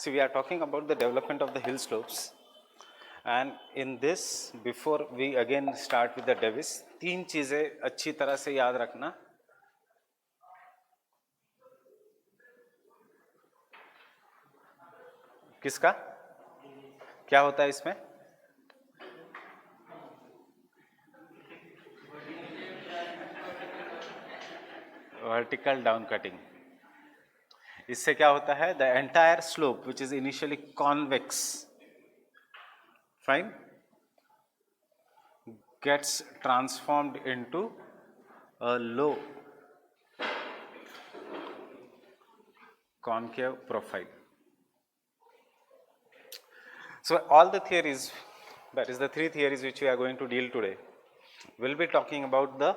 So we are talking about the development of the hill slopes, and in this, before we again start with the Davis, तीन चीजें अच्छी तरह से याद रखना. किसका क्या होता है इसमें? Vertical down cutting. इससे क्या होता है? The entire slope which is initially convex, fine, gets transformed into a low concave profile. So all the theories, that is the three theories which we are going to deal today, will be talking about the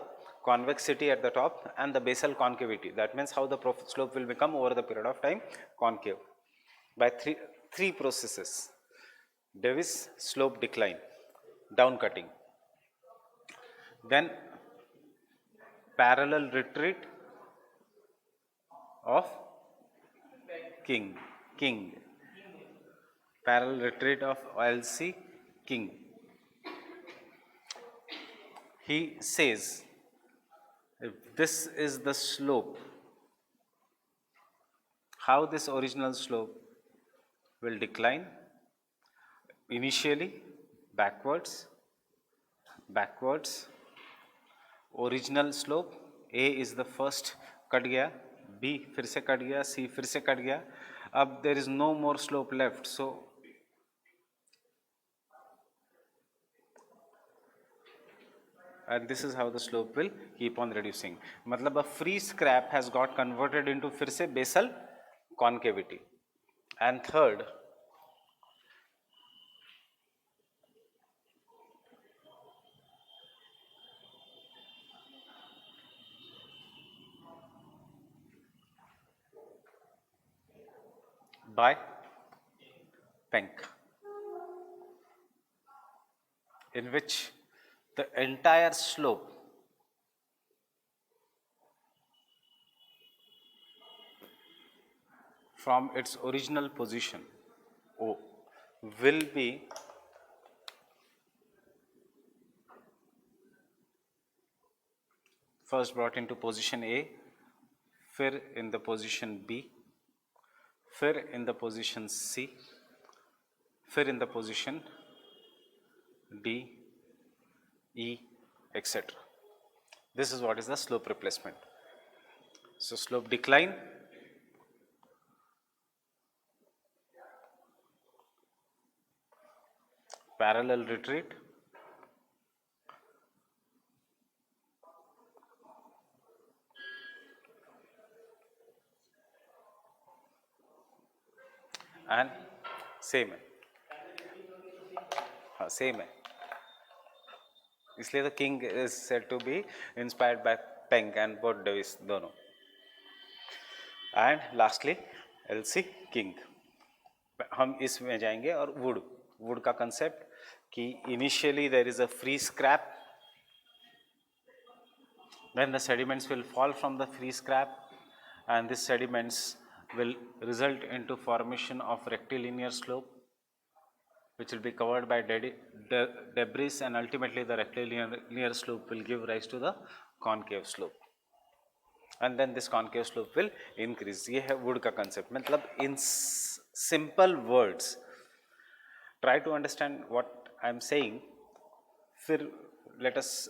convexity at the top and the basal concavity. That means how the slope will become over the period of time concave by three processes: Davis slope decline, down cutting, then parallel retreat of king, parallel retreat of LC king. He says if this is the slope, how this original slope will decline initially backwards, original slope A is the first cut गया, B फिर से cut गया, C फिर से cut गया. अब there is no more slope left, so and this is how the slope will keep on reducing. मतलब a free scrap has got converted into फिर से basal concavity. And third, by Penck, in which the entire slope from its original position O will be first brought into position A, फिर in the position B, फिर in the position C, फिर in the position D, E, etc. This is what is the slope replacement. So slope decline, parallel retreat, and same है, हाँ same है, इसलिए the king is said to be inspired by Penck and both Davis दोनों. And lastly LC king. हम इसमें जाएंगे. और would का कंसेप्ट कि initially there is a free scrap, then the sediments will fall from the free scrap, and these sediments will result into formation of rectilinear slope which will be covered by debris, and ultimately the rectilinear slope will give rise to the concave slope, and then this concave slope will increase. ये है would का concept. मतलब in simple words try to understand what I am saying. फिर let us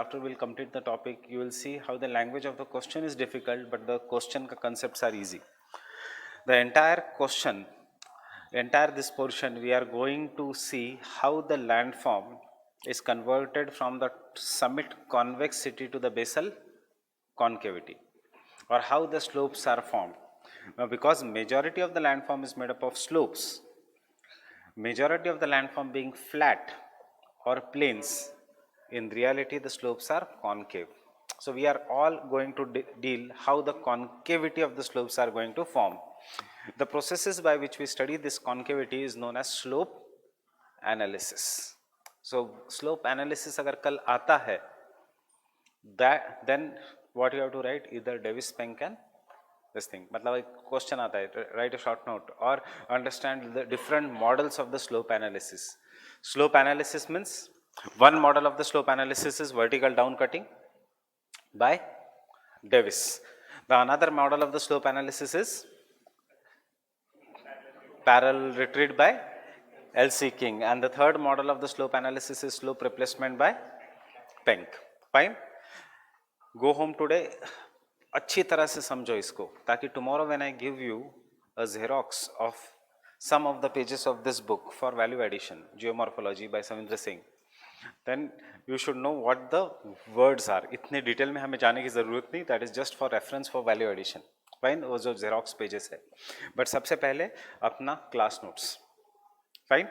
after we'll complete the topic, you will see how the language of the question is difficult but the question ka concepts are easy. The entire question, this portion, we are going to see how the landform is converted from the summit convexity to the basal concavity, or how the slopes are formed. Now because majority of the landform is made up of slopes, majority of the landform being flat or plains, in reality the slopes are concave. So we are all going to deal how the concavity of the slopes are going to form. The processes by which we study this concavity is known as slope analysis. So slope analysis agar kal aata hai, that then what you have to write, either Davis Penck and this thing. मतलब एक question आता है, write a short note or understand the different models of the slope analysis. Slope analysis means one model of the slope analysis is vertical down cutting by Davis. The another model of the slope analysis is parallel retreat by L.C. King, and the third model of the slope analysis is slope replacement by Penck. Fine. Go home today. अच्छी तरह से समझो इसको, ताकि tomorrow when I give you a Xerox of some of the pages of this book for value addition, Geomorphology by Savindra Singh, then you should know what the words are. इतने detail में हमें जाने की ज़रूरत नहीं, that is just for reference for value addition. Fine, वो जो Xerox pages है. बट सबसे पहले अपना क्लास नोट्स. फाइन,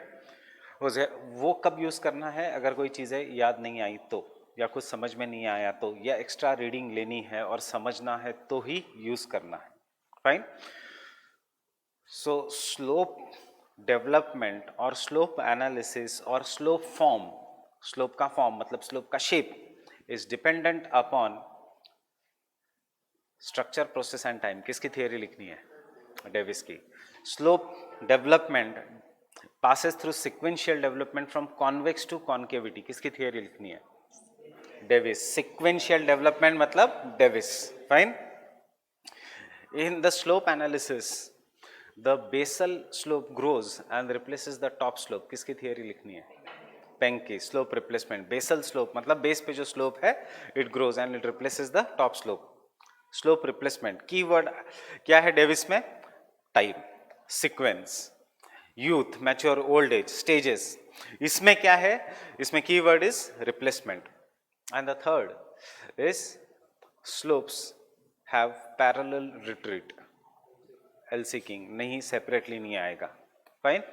वो कब यूज़ करना है? अगर कोई चीज़ें याद नहीं आई तो, या कुछ समझ में नहीं आया तो, या एक्स्ट्रा रीडिंग लेनी है और समझना है तो ही यूज़ करना है. फाइन. सो स्लोप डेवलपमेंट और स्लोप एनालिसिस और स्लोप फॉर्म, स्लोप का फॉर्म मतलब स्लोप का shape, is dependent upon structure, process and time. किसकी थियरी लिखनी है? डेविस की. Slope development passes through sequential development from convex to concavity. किसकी थियरी लिखनी है? डेविस. Sequential development मतलब Davis. Fine. In the slope analysis, the basal slope grows and replaces the top slope. किसकी theory लिखनी है? Penck की. Slope replacement. Basal slope मतलब base पे जो स्लोप है, it grows and it replaces the top slope. Slope replacement. Keyword क्या है डेविस में? Time, sequence, youth, mature, old age, stages. इसमें क्या है? इसमें keyword is replacement. And the third is slopes have parallel retreat. LC. King नहीं, separately नहीं आएगा. फाइन.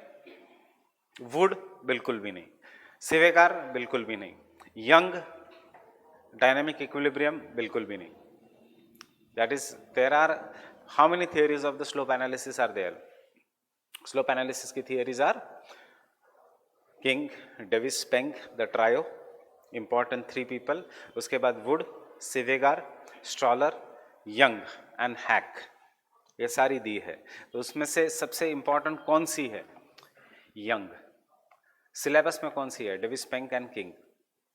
वुड बिल्कुल भी नहीं. सिवेगार बिल्कुल भी नहीं. यंग डायनामिक इक्विलिब्रियम बिल्कुल भी नहीं. That is, there are how many theories of the slope analysis are there? Slope analysis की theories are King, Davis, Penck, the trio, important 3 people. उसके बाद Wood, Savigear, Strahler, Young and Hack. ये सारी दी है. तो उसमें से सबसे इंपॉर्टेंट कौन सी है? यंग. सिलेबस में कौन सी है? Davis, Penck and King.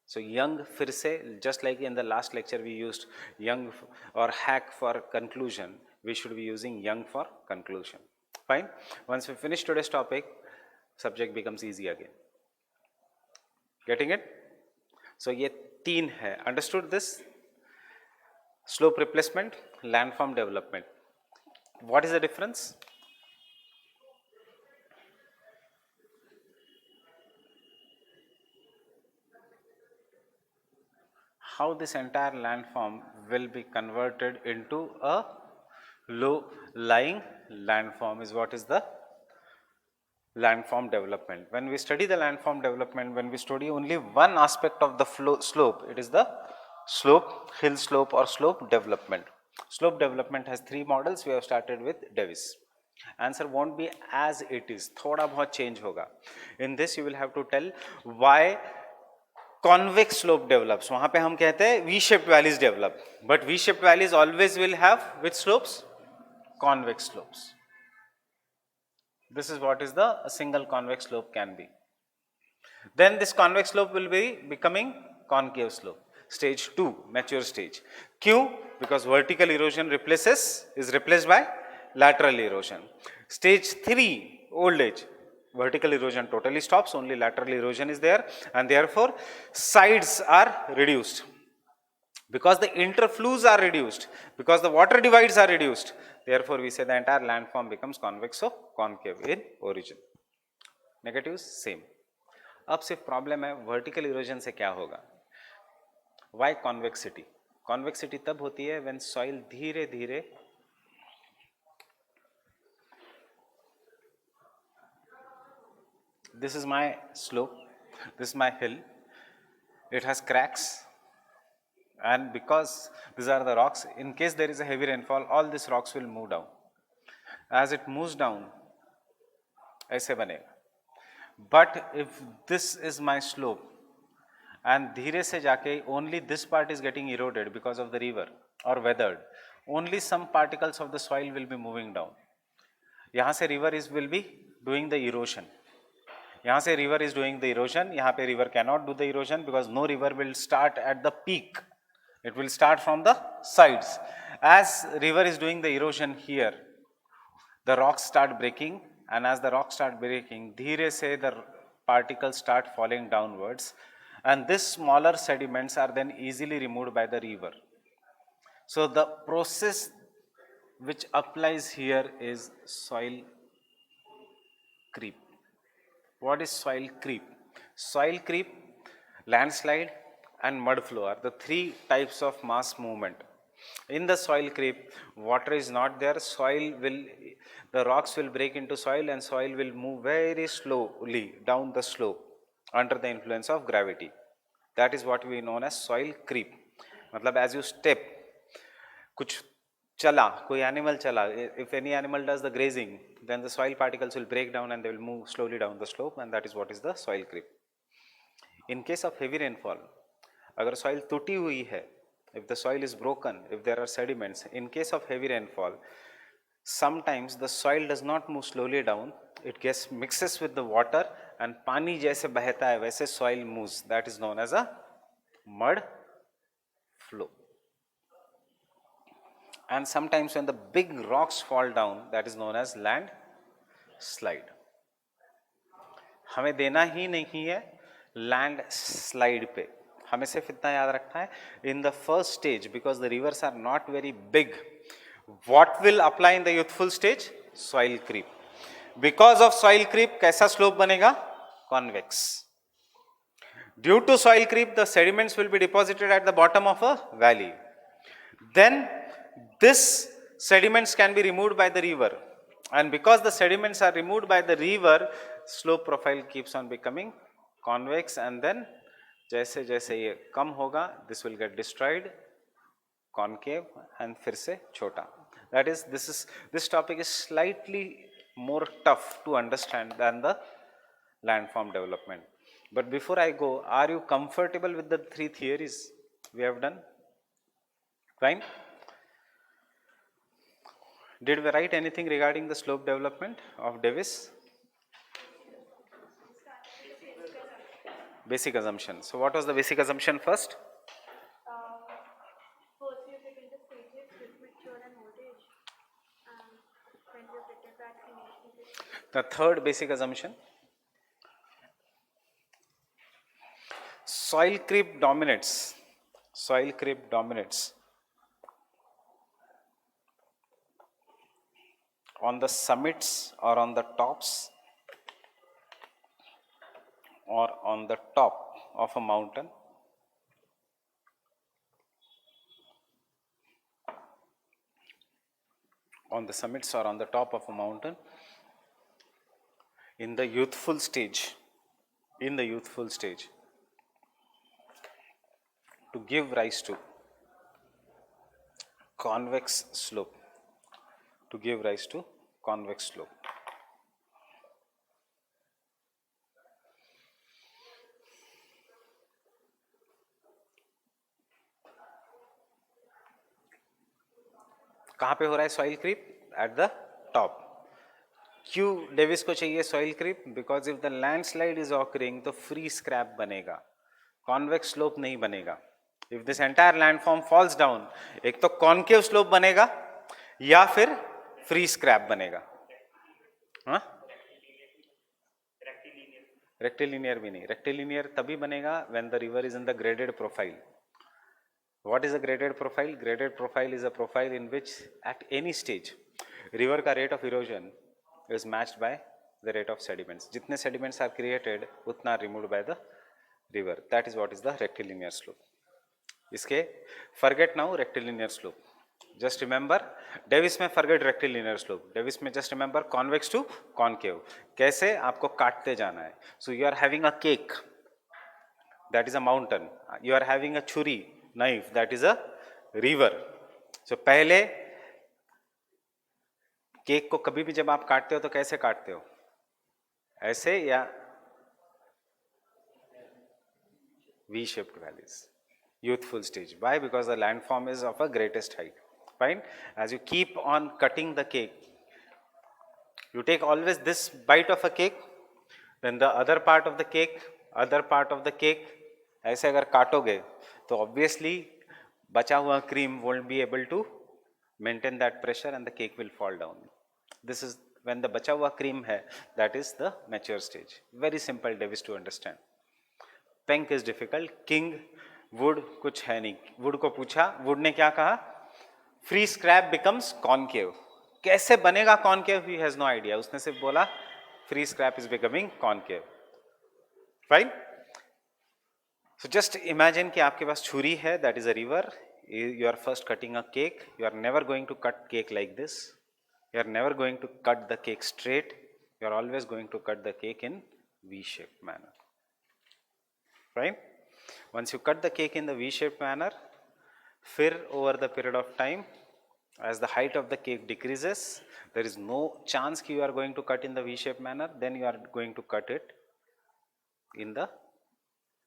So Young फिर से, just like in the last lecture we used Young और Hack for conclusion, we should be using young for conclusion. Fine. Once we finish today's topic, subject becomes easy again. Getting it? So ये 3 है. Understood this? Slope replacement, landform development. What is the difference? How this entire landform will be converted into a low-lying landform is what is the landform development. When we study the landform development, when we study only one aspect of the slope, it is the slope, hill slope or slope development. Slope development has 3 models. We have started with Davis. Answer won't be as it is. थोड़ा बहुत change होगा. In this you will have to tell why convex slope develops. वहाँ पे हम कहते हैं V-shaped valleys develop. But V-shaped valleys always will have which slopes? Convex slopes. This is what is the a single convex slope can be. Then this convex slope will be becoming concave slope. Stage 2, mature stage. क्यों? Because vertical erosion is replaced by lateral erosion. Stage 3, old age. Vertical erosion totally stops, only lateral erosion is there, and therefore sides are reduced. Because the interflows are reduced, because the water divides are reduced, therefore we say the entire landform becomes convex or concave in origin. Negatives same. अब सिर्फ problem है vertical erosion से क्या होगा? Why convexity? Convexity तब होती है when soil धीरे धीरे this is my slope, this is my hill, it has cracks, and because these are the rocks, in case there is a heavy rainfall, all these rocks will move down. As it moves down, ऐसे बनेगा. But if this is my slope and धीरे से जाके only this part is getting eroded because of the river or weathered, only some particles of the soil will be moving down. यहाँ से river will be doing the erosion. यहाँ से river is doing the erosion. यहाँ पे river cannot do the erosion because no river will start at the peak. It will start from the sides. As river is doing the erosion here, the rocks start breaking, and as the rocks start breaking, धीरे से the particles start falling downwards, and these smaller sediments are then easily removed by the river. So the process which applies here is soil creep. What is soil creep? Soil creep, landslide and mud flow are the three types of mass movement. In the soil creep, water is not there, the rocks will break into soil and soil will move very slowly down the slope under the influence of gravity. That is what we know as soil creep. मतलब as you step, कुछ चला, कोई animal चला, if any animal does the grazing, then the soil particles will break down and they will move slowly down the slope, and that is what is the soil creep. In case of heavy rainfall, अगर soil टूटी हुई है, if the soil is broken, if there are sediments, in case of heavy rainfall, sometimes the soil does not move slowly down, it gets mixes with the water and पानी जैसे बहता है वैसे soil moves. That is known as a mud flow. And sometimes when the big rocks fall down, that is known as landslide. हमें देना ही नहीं है landslide पे, हमें सिर्फ इतना याद रखना है, in the first stage, because the rivers are not very big, what will apply in the youthful stage? Soil creep. Because of soil creep, कैसा slope बनेगा? Convex. Due to soil creep, the sediments will be deposited at the bottom of a valley. Then this sediments can be removed by the river, and because the sediments are removed by the river, slope profile keeps on becoming convex, and then जैसे जैसे ये कम होगा, this will get destroyed, concave, and फिर से छोटा. That is, this topic is slightly more tough to understand than the landform development. But before I go, are you comfortable with the three theories we have done? Fine. Did we write anything regarding the slope development of Davis? Basic assumption. So what was the basic assumption first? First you get into stages with mature and old age, and then you get that in The third basic assumption. Soil creep dominates. Soil creep dominates on the summits or on the tops or on the top of a mountain, on the summits or on the top of a mountain, in the youthful stage, to give rise to convex slope, कहाँ पे हो रहा है soil creep? At the top. क्यों Davis को चाहिए soil creep? Because if the landslide is occurring तो free scrap बनेगा, कॉन्वेक्स स्लोप नहीं बनेगा. If this entire landform falls down, एक तो कॉन्केव स्लोप बनेगा या फिर फ्री स्क्रैप बनेगा. हाँ, रेक्टिलिनियर भी नहीं. रेक्टिलिनियर तभी बनेगा when the river is in the graded profile. What is a graded profile? Graded profile is a profile in which at any stage river का rate of erosion is matched by the rate of sediments. जितने sediments are created उतना removed by the river. That is what is the rectilinear slope. इसके forget now rectilinear slope. Just remember Davis में forget rectilinear slope. Davis में just remember convex to concave. कैसे आपको काटते जाना है. So you are having a cake, that is a mountain. You are having a छुरी, knife, that is a river. So पहले cake को कभी भी जब आप काटते हो तो कैसे काटते हो? ऐसे या V-shaped valleys. Youthful stage. Why? Because the landform is of a greatest height. Fine. As you keep on cutting the cake, you take always this bite of a cake, then the other part of the cake, other part of the cake. ऐसे अगर काटोगे तो obviously बचा हुआ cream won't be able to maintain that pressure and the cake will fall down. This is when the बचा हुआ cream है, that is the mature stage. Very simple, Davis, to understand. Penk is difficult. King, wood कुछ है नहीं. Wood को पूछा, wood ने क्या कहा? Free scrap becomes concave. कैसे बनेगा concave? He has no idea. उसने सिर्फ बोला free scrap is becoming concave. Fine. So just imagine कि आपके पास छुरी है, that is a river. You are first cutting a cake. You are never going to cut cake like this. You are never going to cut the cake straight. You are always going to cut the cake in V-shaped manner. Right? Once you cut the cake in the V-shaped manner, फिर over the period of time, as the height of the cake decreases, there is no chance कि you are going to cut in the V-shaped manner, then you are going to cut it in the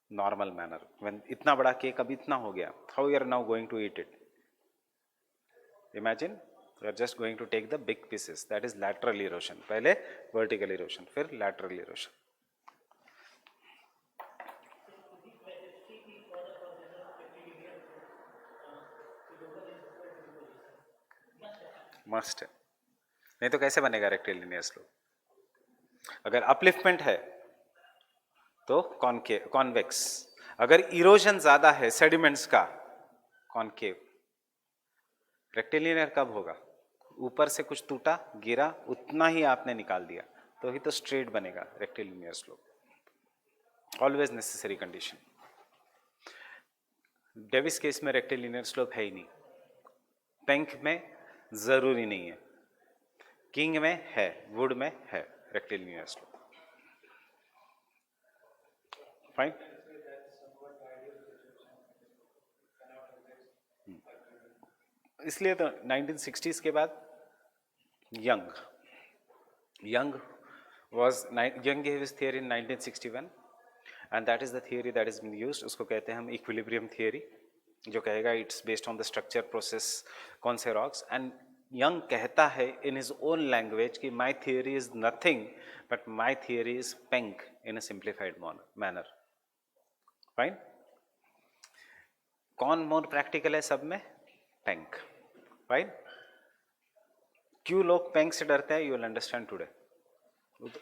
normal manner. When इतना बड़ा cake अब इतना हो गया, how you are now going to eat it? Imagine you are just going to take the big pieces. That is lateral erosion. पहले vertical erosion, फिर lateral erosion. Must है, नहीं तो कैसे बनेगा रेक्टिलिनियर स्लोप? अगर अपलिफ्टमेंट है तो कॉन्वेक्स, अगर इरोजन ज्यादा है सेडिमेंट्स का, कॉन्केव. रेक्टिलिनियर कब होगा? ऊपर से कुछ टूटा, गिरा, उतना ही आपने निकाल दिया तो ही तो स्ट्रेट बनेगा rectilinear slope. Always necessary condition. Davis case में रेक्टिलिनियर स्लोप है ही नहीं. पेंक में जरूरी नहीं है, किंग में है, वुड में है रेक्टिलिनियर स्लोप. फाइन. इसलिए तो 1960s के बाद Young gave his theory in 1961 and that is the theory that is being used. उसको कहते हैं हम equilibrium theory, जो कहेगा it's based on the structure process कौन से rocks. And Young कहता है in his own language कि my theory is nothing but my theory is Penck in a simplified manner. Fine. कौन मोर प्रैक्टिकल है सब में? Penck. Fine. क्यों लोग पेंक से डरते हैं? You will understand today.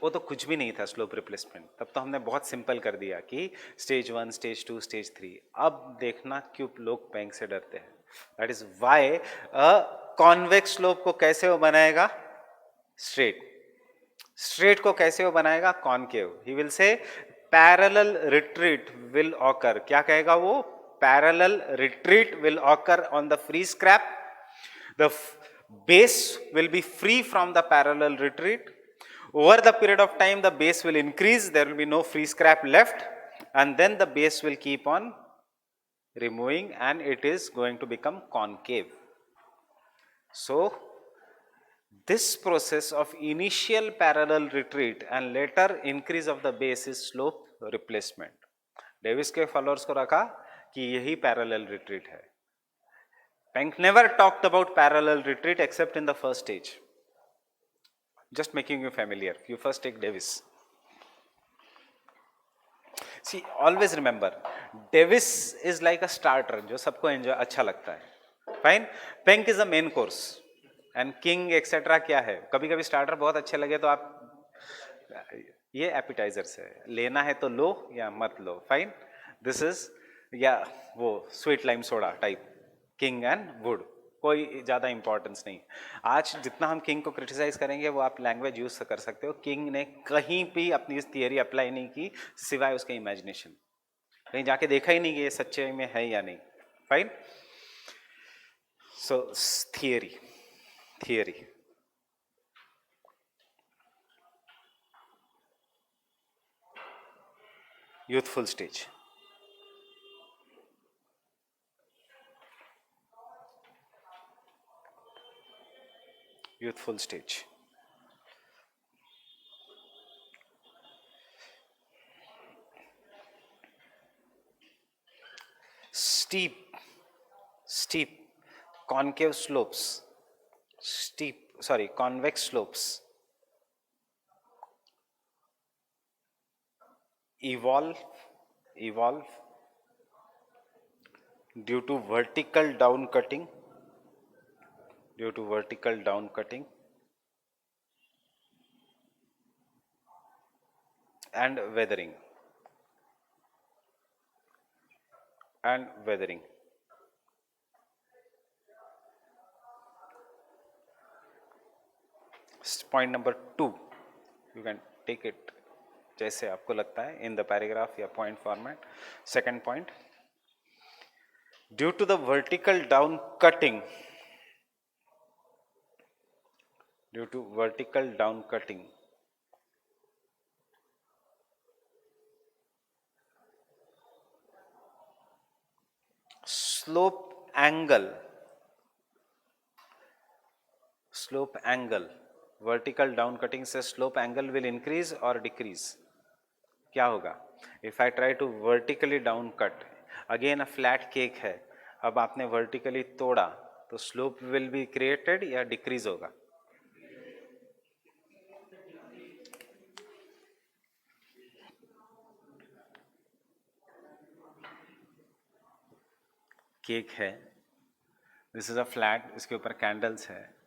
वो तो कुछ भी नहीं था स्लोप रिप्लेसमेंट, तब तो हमने बहुत सिंपल कर दिया कि स्टेज 1, स्टेज 2, स्टेज 3. अब देखना क्यों लोग पेंक से डरते हैं. That is why a convex slope को कैसे वो बनाएगा? स्ट्रेट. स्ट्रेट को कैसे वो बनाएगा? Concave. He will say parallel retreat will occur. क्या कहेगा वो? Parallel retreat will occur on the free scrap. The base will be free from the parallel retreat. Over the period of time, the base will increase. There will be no free scrap left. And then the base will keep on removing and it is going to become concave. So, this process of initial parallel retreat and later increase of the base is slope replacement. Davis के followers को रखा कि यही parallel retreat है. Penck never talked about parallel retreat except in the first stage. Just making you familiar. You first take Davis. See, always remember, Davis is like a starter, जो सबको enjoy अच्छा लगता है. Fine. Penck is a main course. And King etc. क्या है? कभी कभी starter बहुत अच्छे लगे तो आप ये appetizers है, लेना है तो लो या मत लो. Fine. This is या वो sweet lime soda type. King and would, कोई ज़्यादा इंपॉर्टेंस नहीं. आज जितना हम किंग को क्रिटिसाइज करेंगे वो आप लैंग्वेज यूज कर सकते हो. किंग ने कहीं भी अपनी इस थियरी अप्लाई नहीं की सिवाय उसके इमेजिनेशन. कहीं जाके देखा ही नहीं कि ये सच्चे में है या नहीं. Fine. So theory youthful stage. Youthful stage. Steep concave slopes, convex slopes evolve due to vertical down cutting and weathering. Point number 2, you can take it जैसे आपको लगता है in the paragraph या point format. Second point, due to the vertical down cutting, slope angle, vertical down cutting से slope angle will increase or decrease. क्या होगा? If I try to vertically down cut, again a flat cake है, अब आपने vertically तोड़ा तो slope will be created या decrease होगा? केक है, दिस इज अ फ्लैट, इसके ऊपर कैंडल्स है.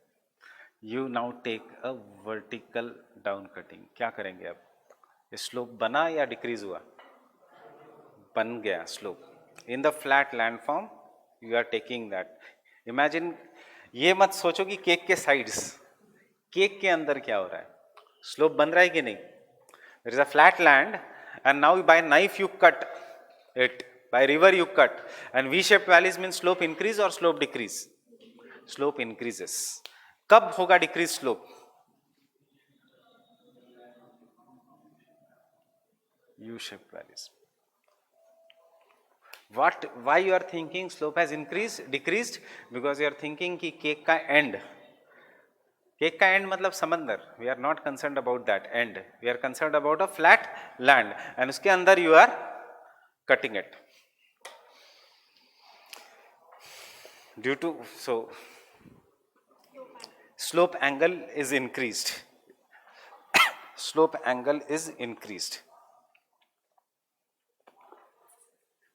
You now take a vertical down cutting. क्या करेंगे अब? ये स्लोप बना या डिक्रीज हुआ? बन गया slope. In the flat landform you are taking that. Imagine, ये मत सोचो कि केक के साइड्स, केक के अंदर क्या हो रहा है. स्लोप बन रहा है कि नहीं? There is a flat land and now by knife you cut it, by river you cut, and v-shaped valleys means slope increase or slope decrease? Slope increases. कब होगा decrease slope? U-shaped valleys. Why you are thinking slope has decreased? Because you are thinking कि cake का end मतलब समंदर. We are not concerned about that end. We are concerned about a flat land, and उसके अंदर you are cutting it. Due to slope angle is increased.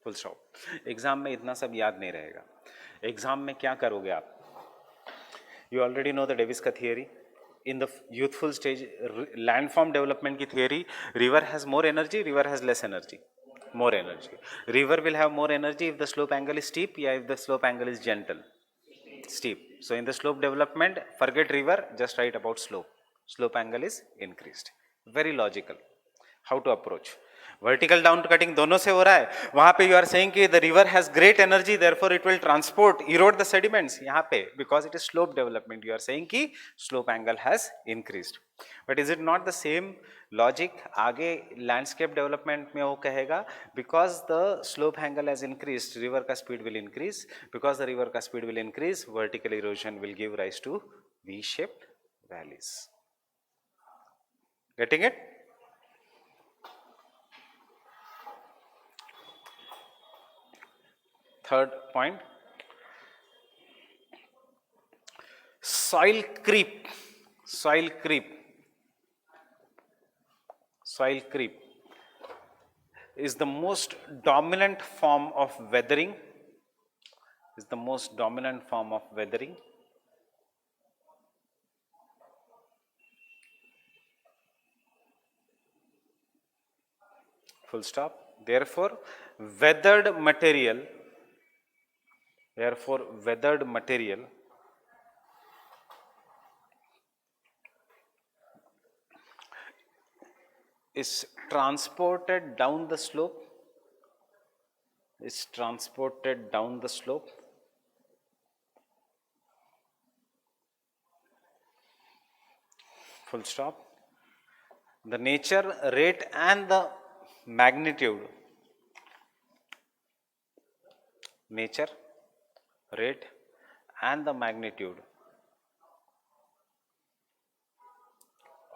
Full stop. Exam में इतना सब याद नहीं रहेगा. एग्जाम में क्या करोगे आप? You already know the Davis का theory. In the youthful stage, landform development की theory, river has more energy, river has less energy. More energy. River will have more energy if the slope angle is steep, yeah, if the slope angle is gentle. Steep. So in the slope development, forget river, just write about slope. Slope angle is increased. Very logical. How to approach? Vertical down cutting दोनों से हो रहा है. वहाँ पे you are saying कि the river has great energy, therefore it will transport, erode the sediments. यहाँ पे because it is slope development, you are saying कि slope angle has increased. But is it not the same logic? आगे landscape development में वो कहेगा because the slope angle has increased, river का speed will increase. Because the river का speed will increase, vertical erosion will give rise to V-shaped valleys. Getting it? Third point, soil creep is the most dominant form of weathering. Full stop. Therefore, weathered material is transported down the slope. Full stop. The nature, rate and the magnitude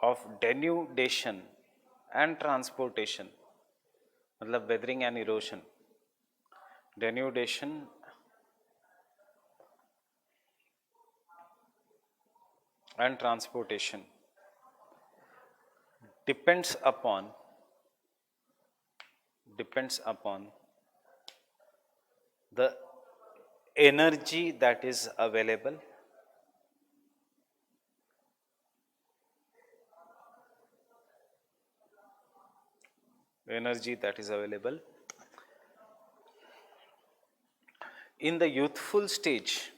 of denudation and transportation, मतलब weathering and erosion, denudation and transportation depends upon the energy that is available in the youthful stage.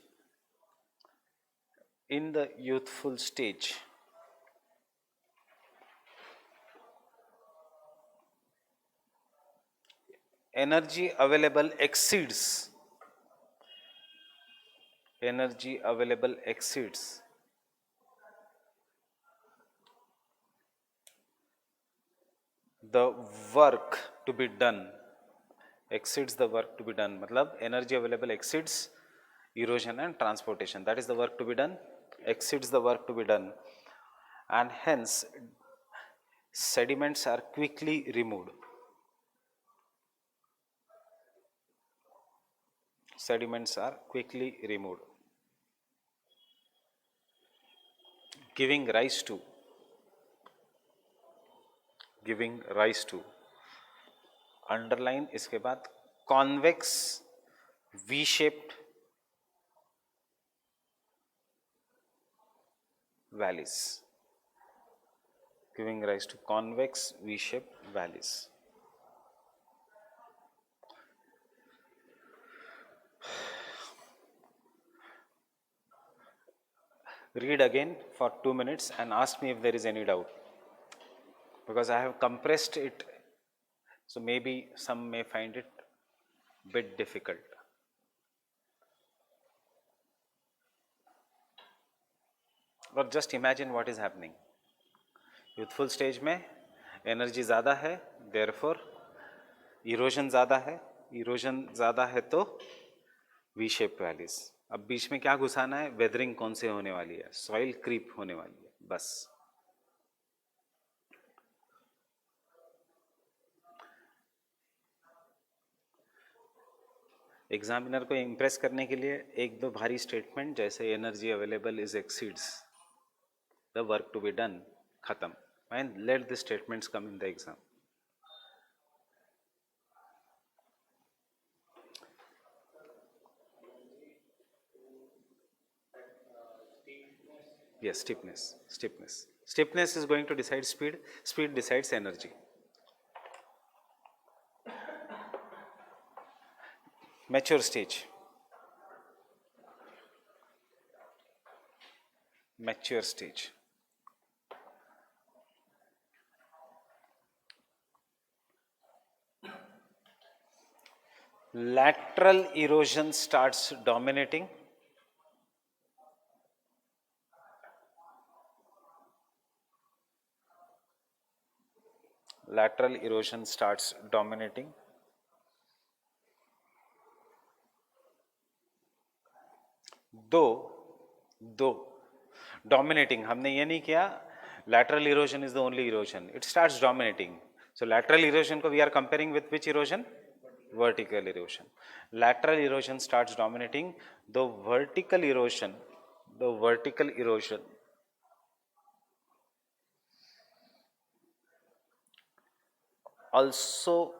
Energy available exceeds the work to be done. मतलब energy available exceeds erosion and transportation, that is the work to be done, exceeds the work to be done, and hence sediments are quickly removed. Giving rise to underline इसके बाद convex V shaped valleys, giving rise to convex V shaped valleys. Read again for 2 minutes and ask me if there is any doubt, because I have compressed it, so maybe some may find it bit difficult. Or just imagine what is happening. Youthful stage में energy ज़्यादा है, therefore erosion ज़्यादा है तो V shape valleys. अब बीच में क्या घुसाना है, वेदरिंग कौन से होने वाली है, सॉइल क्रीप होने वाली है, बस. एग्जामिनर को इम्प्रेस करने के लिए एक दो भारी स्टेटमेंट जैसे energy available is exceeds the work to be done, खत्म. And let the statements come in the exam. Yes, stiffness is going to decide speed, speed decides energy. Mature stage. Lateral erosion starts dominating. दो dominating हमने ये नहीं किया lateral erosion is the only erosion, it starts dominating. So lateral erosion को we are comparing with which erosion? Vertical erosion. Lateral erosion starts dominating. The vertical erosion also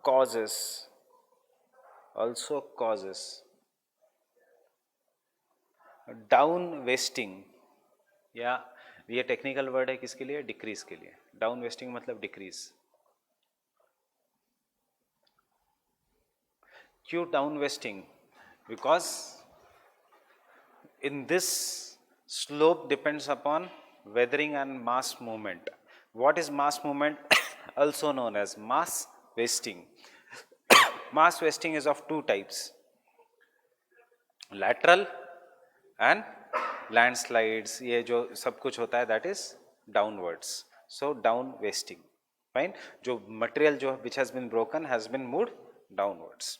causes down wasting, या ये technical word है किसके लिए, decrease के लिए. Down wasting मतलब decrease. क्यों down wasting? Because in this slope depends upon weathering and mass movement. What is mass movement? Also known as mass wasting. Mass wasting is of two types, lateral and landslides. ये जो सब कुछ होता है that is downwards. So down wasting, fine. जो material जो which has been broken has been moved downwards.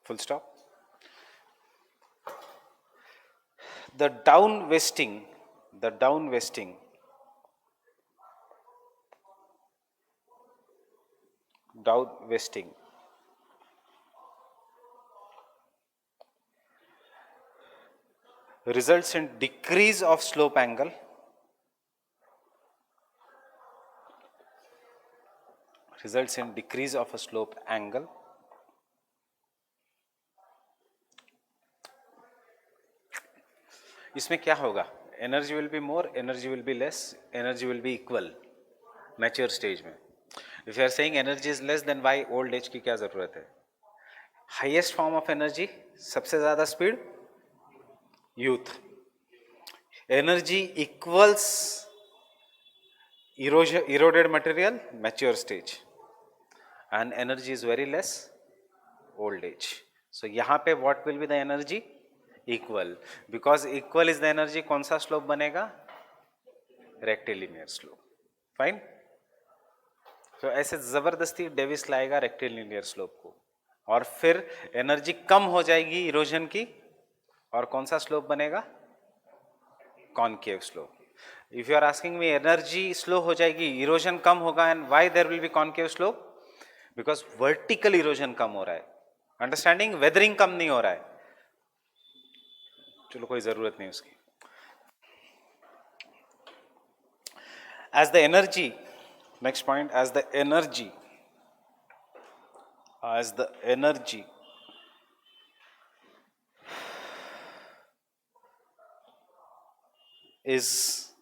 Full stop. The down wasting results in decrease of slope angle, results in decrease of a slope angle, इसमें क्या होगा, energy will be more, energy will be less, energy will be equal mature stage में. If you are saying energy is less then why old age की क्या जरूरत है. Highest form of energy, सबसे ज्यादा speed, youth. Energy equals eroded material, mature stage, and energy is very less, old age. So यहाँ पे what will be the energy? Equal. Because equal is the energy, कौन सा slope बनेगा? Rectilinear slope. Fine? तो ऐसे जबरदस्ती Davis लाएगा rectilinear slope को, और फिर एनर्जी कम हो जाएगी इरोजन की, और कौन सा स्लोप बनेगा? Concave slope. If you are asking me energy slow हो जाएगी, इरोजन कम होगा, and why there will be concave slope? Because vertical erosion कम हो रहा है. अंडरस्टैंडिंग? वेदरिंग कम नहीं हो रहा है. चलो कोई जरूरत नहीं उसकी. As the energy, next point, as the energy is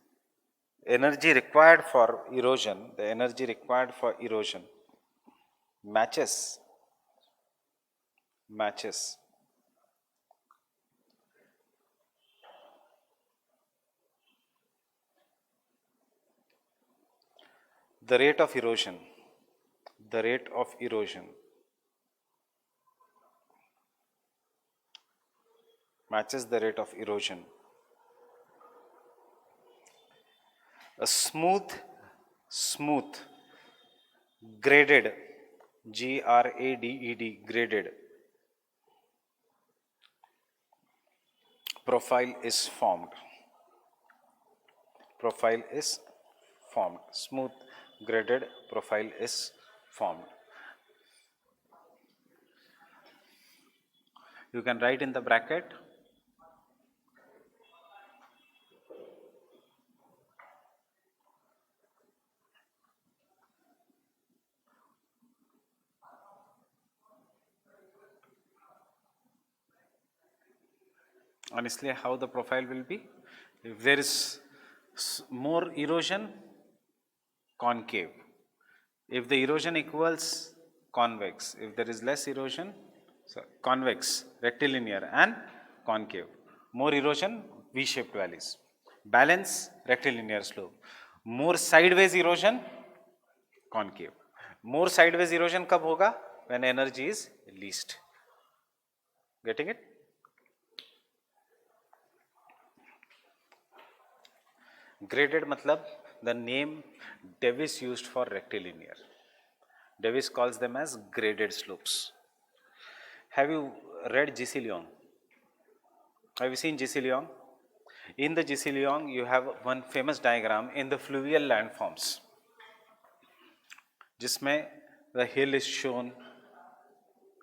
energy required for erosion, the energy required for erosion matches the rate of erosion, matches the rate of erosion. A smooth graded, graded, graded profile is formed. Smooth graded profile is formed. You can write in the bracket honestly how the profile will be. If there is more erosion, concave. If the erosion equals, convex. If there is less erosion, convex, rectilinear, and concave. More erosion, V-shaped valleys. Balance, rectilinear slope. More sideways erosion, concave. More sideways erosion कब होगा? When energy is least. Getting it? Graded मतलब the name Davis used for rectilinear. Davis calls them as graded slopes. Have you read G.C. Leong? Have you seen G.C. Leong? In the G.C. Leong, you have one famous diagram in the fluvial landforms, जिसमें the hill is shown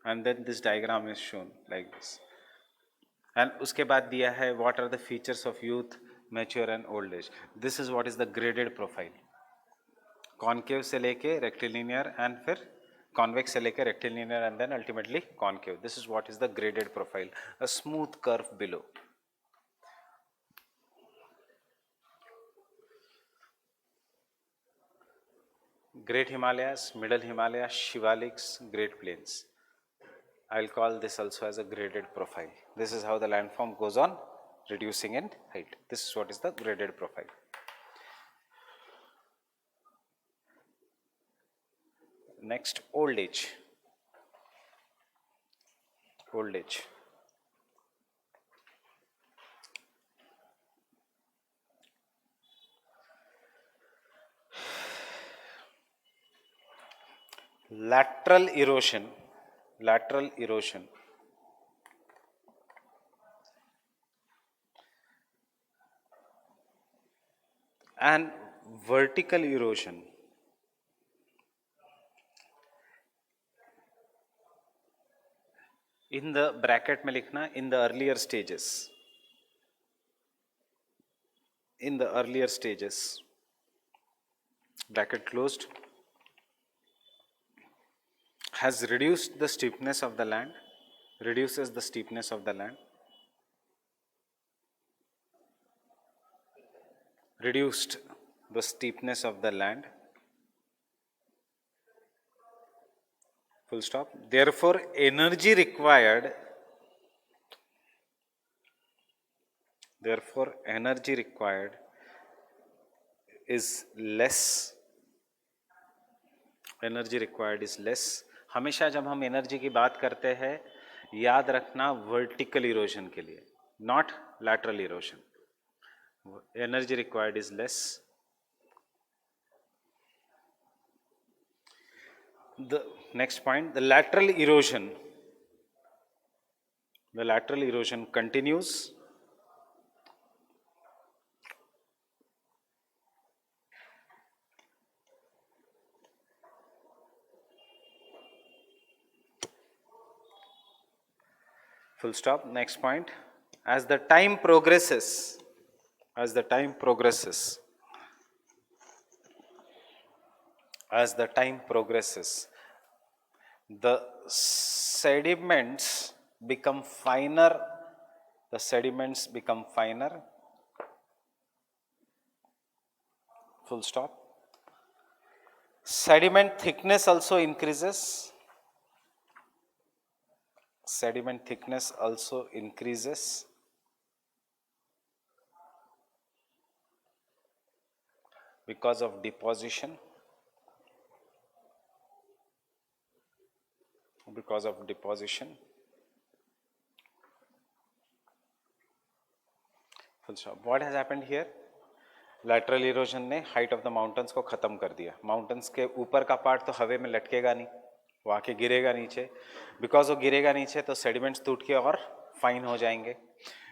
and then this diagram is shown like this. And उसके बाद दिया है what are the features of youth, mature and old age. This is what is the graded profile. Concave से लेके rectilinear and फिर convex से लेके rectilinear and then ultimately concave. This is what is the graded profile. A smooth curve below. Great Himalayas, Middle Himalayas, Shivaliks, Great Plains. I'll call this also as a graded profile. This is how the landform goes on reducing in height. This is what is the graded profile. Next, old age. Old age. Lateral erosion and vertical erosion in the bracket में लिखना in the earlier stages. in the earlier stages, bracket closed, has reduced the steepness of the land, reduces the steepness of the land, reduced the steepness of the land, full stop. Therefore, energy required is less. Energy required is less. हमेशा जब हम energy की बात करते हैं याद रखना vertical erosion के लिए, not lateral erosion. Energy required is less. The next point, the lateral erosion continues. Full stop. Next point, as the time progresses, the sediments become finer. Full stop. Sediment thickness also increases. Because of deposition. Full stop. What has happened here? Lateral erosion ने height of the mountains को ख़त्म कर दिया. Mountains के ऊपर का part तो हवे में लटकेगा नहीं, वो आके गिरेगा नीचे. बिकॉज वो गिरेगा नीचे तो सेडिमेंट्स टूट के और फाइन हो जाएंगे.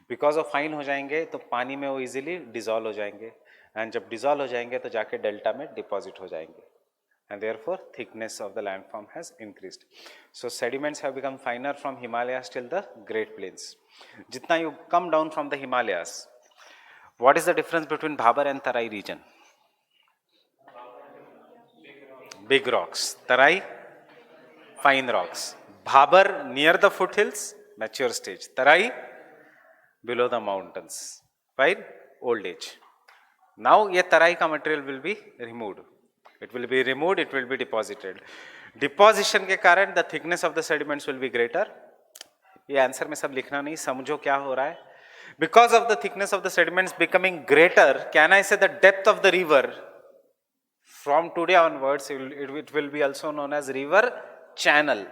बिकॉज वो फाइन हो जाएंगे तो पानी में वो इजीली डिजॉल्व हो जाएंगे. एंड जब डिजॉल्व हो जाएंगे तो जाके डेल्टा में डिपॉजिट हो जाएंगे. And therefore thickness of the landform has increased. So sediments have become finer from Himalayas till the Great Plains. Jitna you come down from the Himalayas, what is the difference between Bhabar and Tarai region? Big rocks. Tarai, fine rocks. Bhabar near the foothills, mature stage. Tarai below the mountains, fine, old age. Now ye Tarai ka material will be removed. It will be removed, it will be deposited. Deposition के कारण the thickness of the sediments will be greater. ये answer में सब लिखना नहीं, समझो क्या हो रहा है. Because of the thickness of the sediments becoming greater, can I say the depth of the river from today onwards it will be also known as river channel.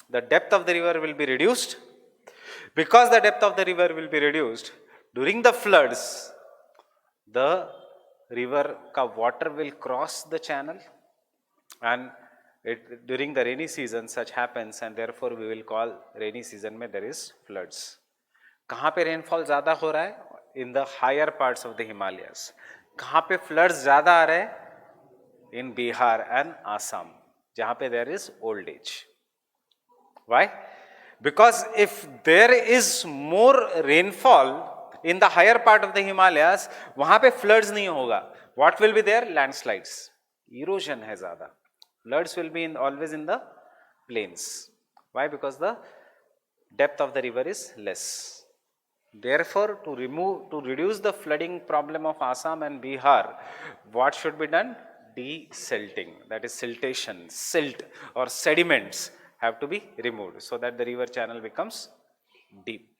The depth of the river will be reduced. Because the depth of the river will be reduced, during the floods, the river का water will cross the channel, and during the rainy season such happens, and therefore we will call rainy season में there is floods. कहाँ पे rainfall ज़्यादा हो रहा है? In the higher parts of the Himalayas. कहाँ पे floods ज़्यादा आ रहे हैं? In Bihar and Assam, जहाँ पे there is old age. Why? Because if there is more rainfall in the higher part of the Himalayas, वहाँ पे floods नहीं होगा. What will be there? Landslides. Erosion है ज़्यादा. Floods will be always in the plains. Why? Because the depth of the river is less. Therefore, to reduce the flooding problem of Assam and Bihar, what should be done? Desilting. That is siltation. Silt or sediments have to be removed so that the river channel becomes deep.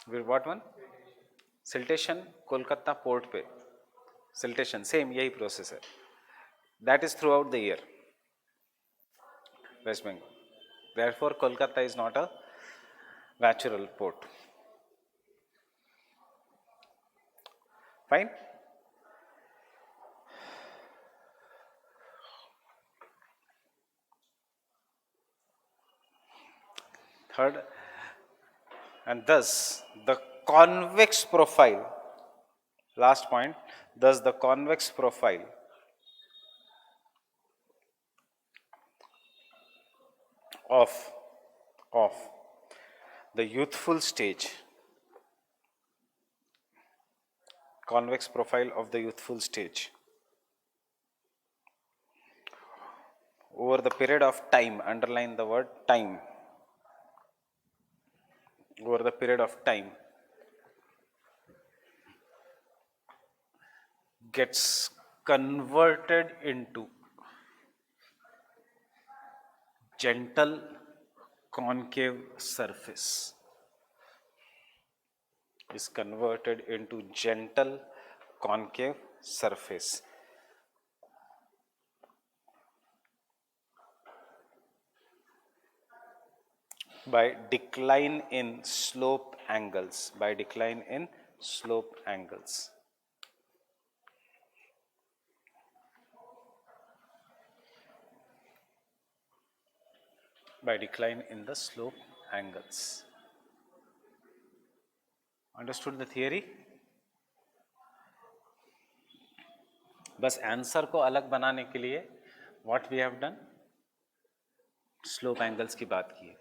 What one? Siltation, Kolkata port पे. Siltation, same यही process है. That is throughout the year. West Bengal. Therefore, Kolkata is not a natural port. Fine. Third, and thus the convex profile, last point, thus the convex profile of the youthful stage convex profile of the youthful stage. Over the period of time, underline the word time. Over the period of time, gets converted into gentle concave surface. Is converted into gentle concave surface by decline in slope angles. By decline in slope angles. By decline in the slope angles. Understood the theory? बस answer को अलग बनाने के लिए what we have done, slope angles की बात की है.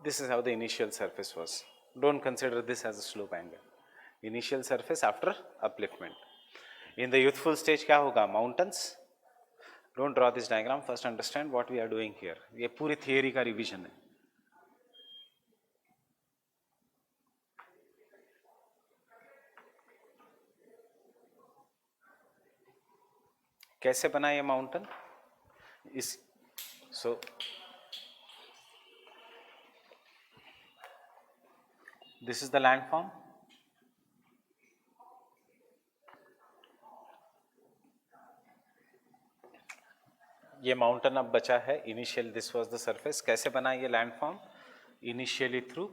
This is how the initial surface was. Don't consider this as a slope angle. Initial surface after upliftment. In the youthful stage क्या होगा? Mountains. Don't draw this diagram. First understand what we are doing here. ये पूरी theory का revision है. कैसे बना ये mountain? इस सो this is the landform. ये माउंटेन अब बचा है. Initial this was the surface. कैसे बना ये landform? Initially through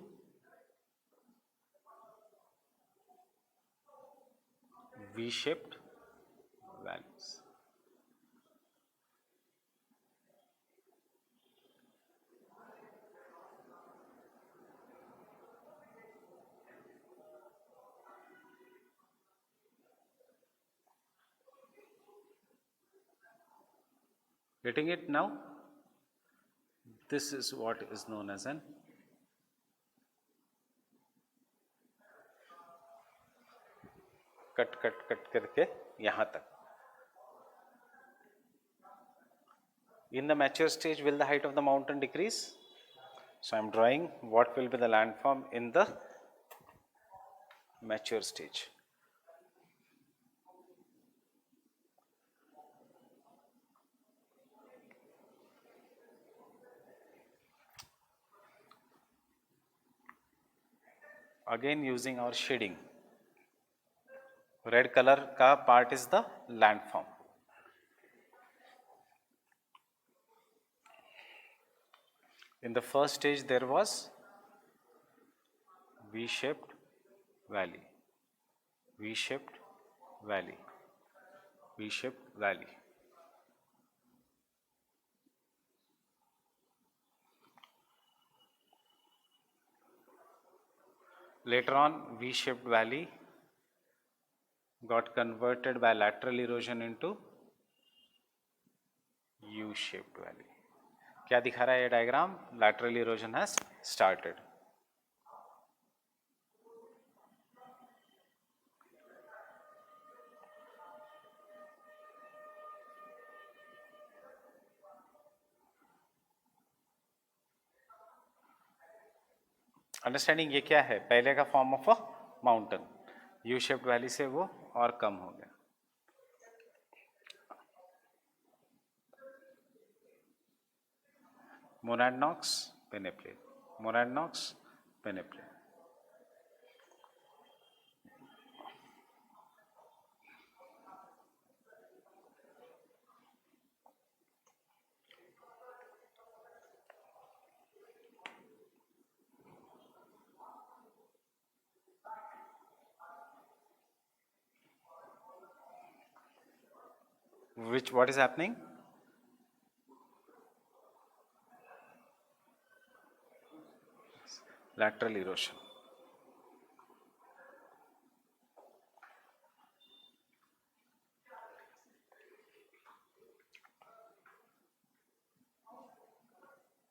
we shaped valleys. Getting it now? This is what is known as an cut cut cut करके यहाँ तक. In the mature stage, will the height of the mountain decrease? So I am drawing what will be the landform in the mature stage. Again using our shading. Red color का part is the landform. In the first stage there was V-shaped valley, V-shaped valley, V-shaped valley. Later on, V-shaped valley got converted by lateral erosion into U-shaped valley. क्या दिखा रहा है ये diagram? Lateral erosion has started. Understanding ये क्या है? पहले का form of a mountain. U shaped valley से वो और कम हो गया. Monadnocks, peneplain. Monadnocks, peneplain. what is happening? Lateral erosion.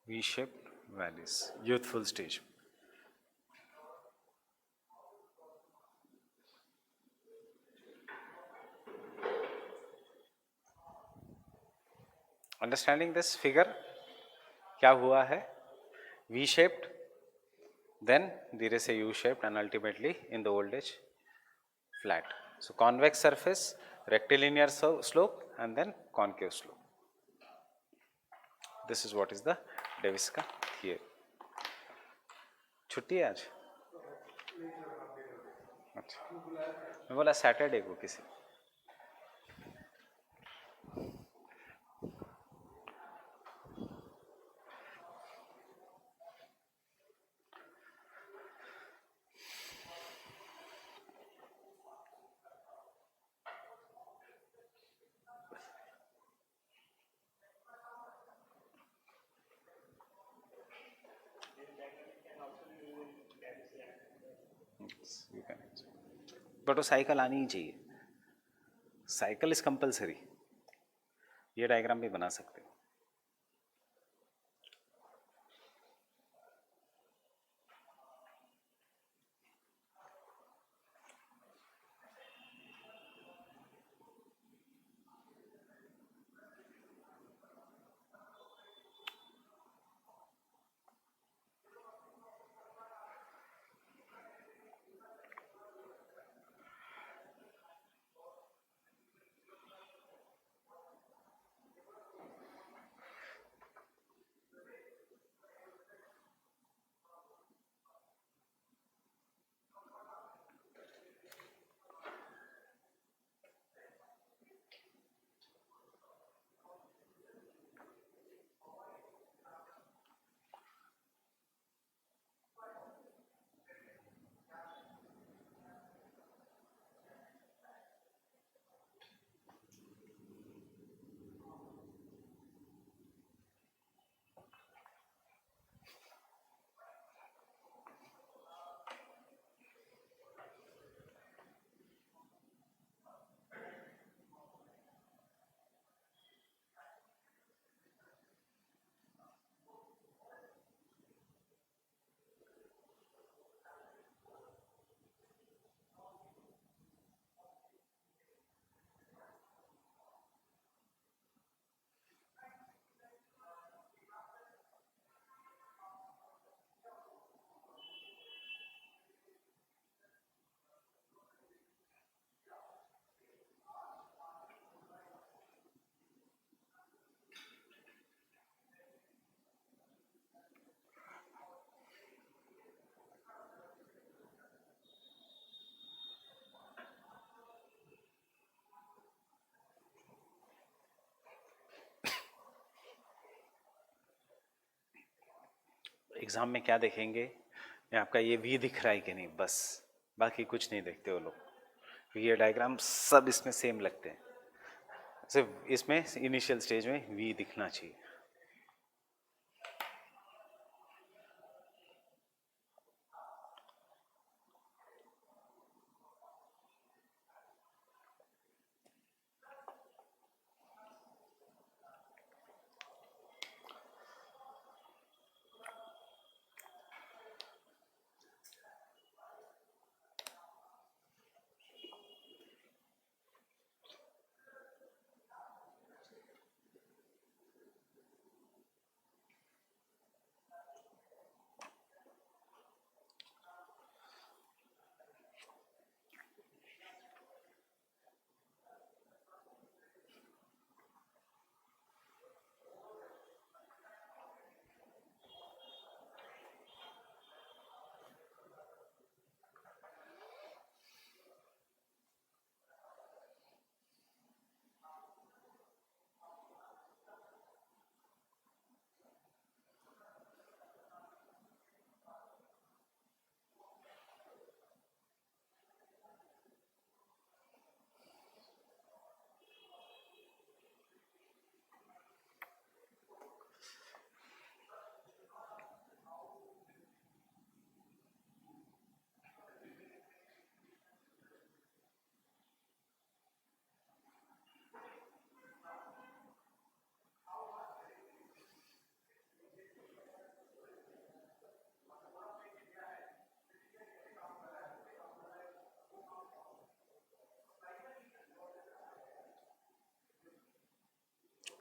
V-shaped valleys, youthful stage. Understanding this figure, क्या हुआ है? V-shaped, then धीरे से U-shaped, and ultimately in the old age flat. So convex surface, rectilinear slope, and then concave slope. This is what is the Davis का theory. छुट्टी है आज? अच्छा, मैं बोला सैटरडे को किसी. बट वो साइकिल आनी ही चाहिए. Cycle is compulsory. ये डायग्राम भी बना सकते हो. एग्जाम में क्या देखेंगे? ये आपका ये वी दिख रहा है कि नहीं, बस. बाकी कुछ नहीं देखते वो लोग. ये डायग्राम सब इसमें सेम लगते हैं. सिर्फ इसमें इनिशियल स्टेज में वी दिखना चाहिए.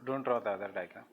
Don't draw the other diagram.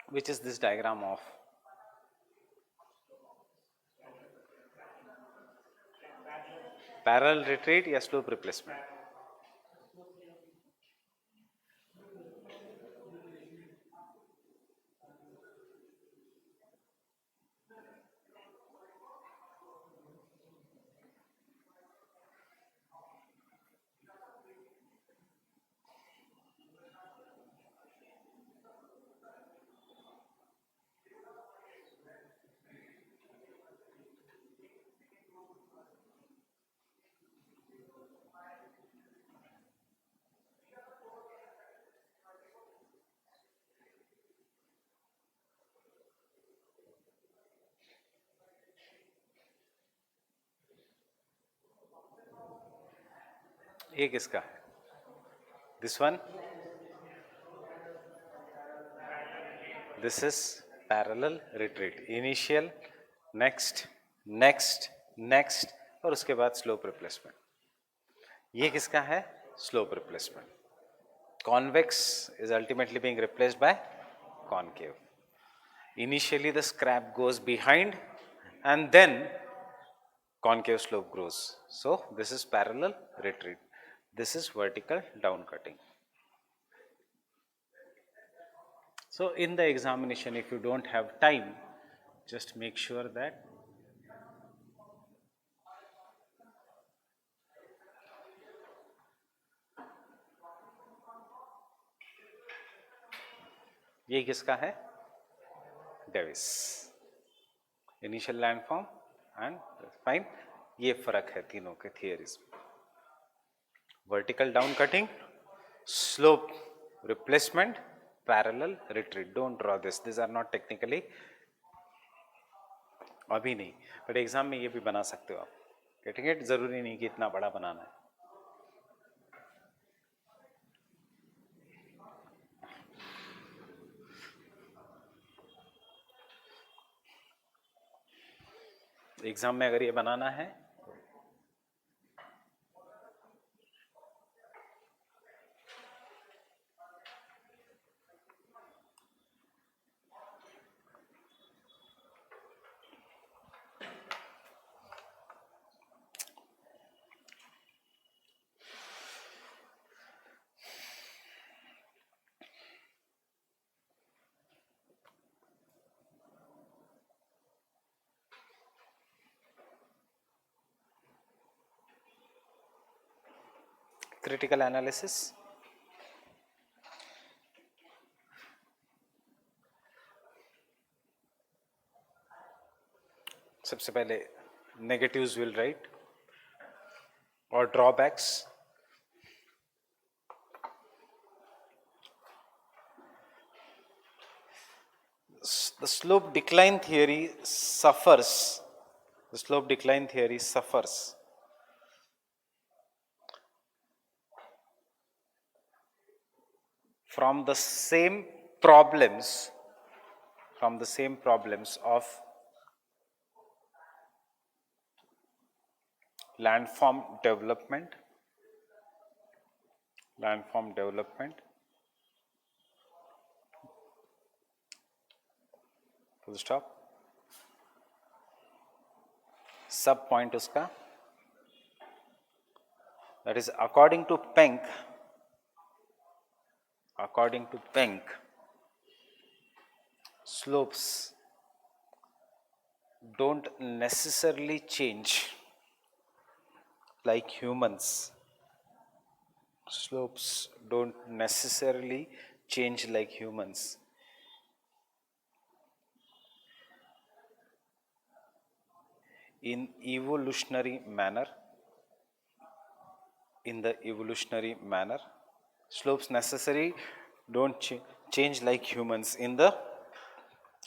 Which is this diagram of parallel retreat या slope replacement? ये किसका है? This one. This is parallel retreat. Initial, next, next, next और उसके बाद slope replacement. ये किसका है? Slope replacement. Convex is ultimately being replaced by concave. Initially the scrap goes behind and then concave slope grows. So this is parallel retreat. This is vertical down cutting. So in the examination, if you don't have time, just make sure that ये किसका है? Davis. Initial landform and fine. ये फर्क है तीनों के theories में. Vertical down cutting, slope replacement, parallel retreat. Don't draw this. This are not technically, अभी नहीं, बट एग्जाम में ये भी बना सकते हो आप. Getting it? जरूरी नहीं कि इतना बड़ा बनाना है. एग्जाम में अगर ये बनाना है क्रिटिकल एनालिसिस. सबसे पहले नेगेटिव्स विल राइट और drawbacks. The slope decline theory suffers. The slope decline theory suffers from the same problems of landform development, full stop. सब पॉइंट उसका, that is according to Penck, slopes don't necessarily change like humans. Slopes don't necessarily change like humans. In evolutionary manner, slopes necessarily don't change like humans in the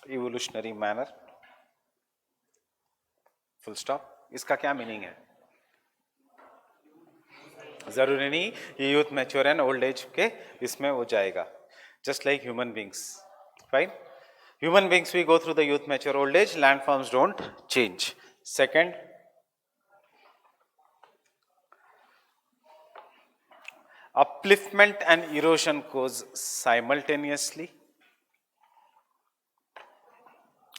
evolutionary manner. Full stop. इसका क्या meaning है? जरूरी नहीं ये youth mature and old age के इसमें हो जाएगा. Just like human beings, fine. Human beings, we go through the youth, mature, old age. Landforms don't change. Second, upliftment and erosion goes simultaneously.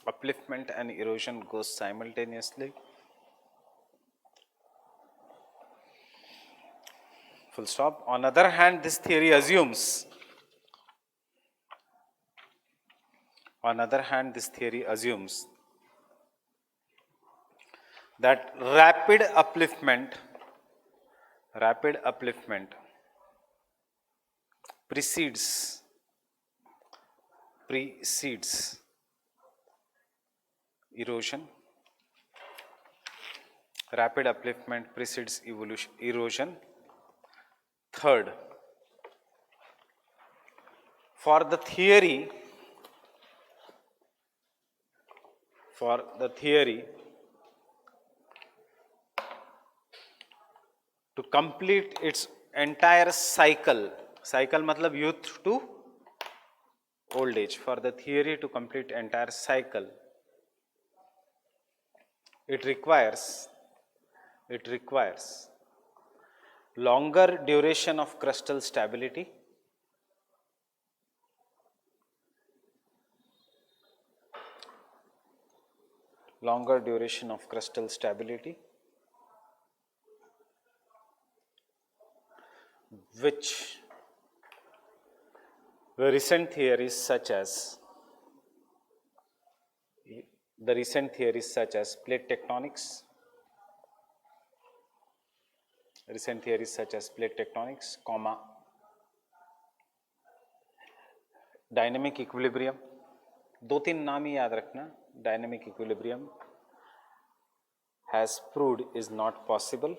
Upliftment and erosion goes simultaneously. Full stop. On other hand, this theory assumes. On other hand, this theory assumes that rapid upliftment precedes erosion. Rapid upliftment precedes erosion. Third, for the theory to complete its entire cycle मतलब youth to old age, for the theory to complete entire cycle, it requires longer duration of crustal stability, which the recent theories such as plate tectonics, comma, dynamic equilibrium, 2-3 नाम ही याद रखना. Dynamic equilibrium has proved is not possible.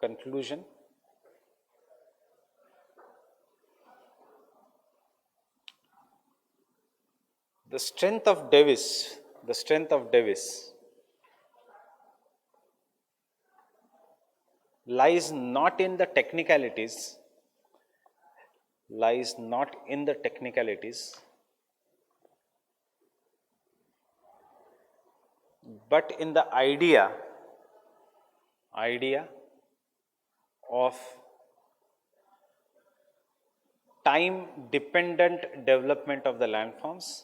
Conclusion. The strength of Davis lies not in the technicalities, but in the idea of time dependent development of the landforms,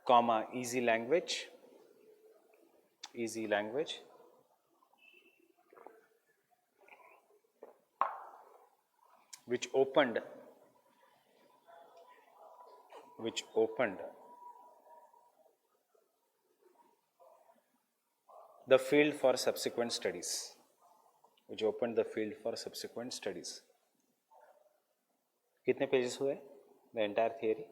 comma, easy language, which opened the field for subsequent studies. कितने pages हुए? The entire theory.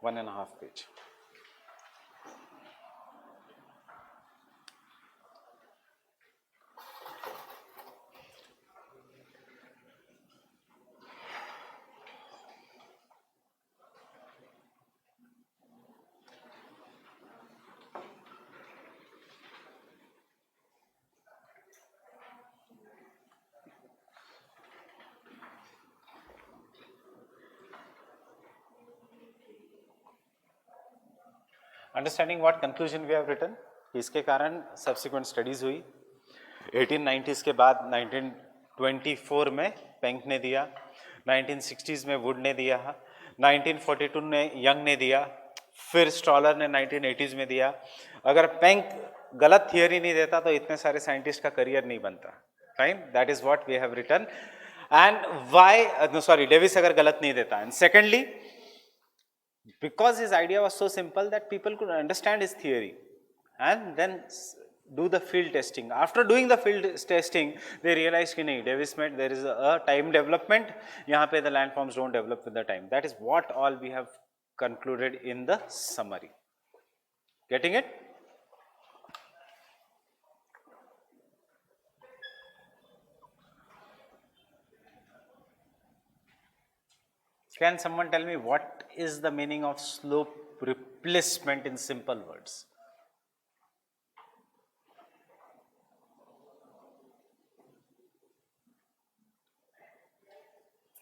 1.5 page. Understanding what conclusion we have written, इसके कारण subsequent studies हुई. 1890s के बाद 1924 में Penck ने दिया, 1960s में वुड ने दिया, 1942 में यंग ने दिया, फिर स्टॉलर ने 1980s में दिया. अगर पेंक गलत थियरी नहीं देता तो इतने सारे साइंटिस्ट का करियर नहीं बनता. Fine, that is what we have written. And why, no sorry, Davis अगर गलत नहीं देता. And secondly, because his idea was so simple that people could understand his theory and then do the field testing. After doing the field testing, they realized कि नहीं, Davis met, there is a time development. यहाँ पे the landforms don't develop with the time. That is what all we have concluded in the summary. Getting it? Can someone tell me what is the meaning of slope replacement in simple words?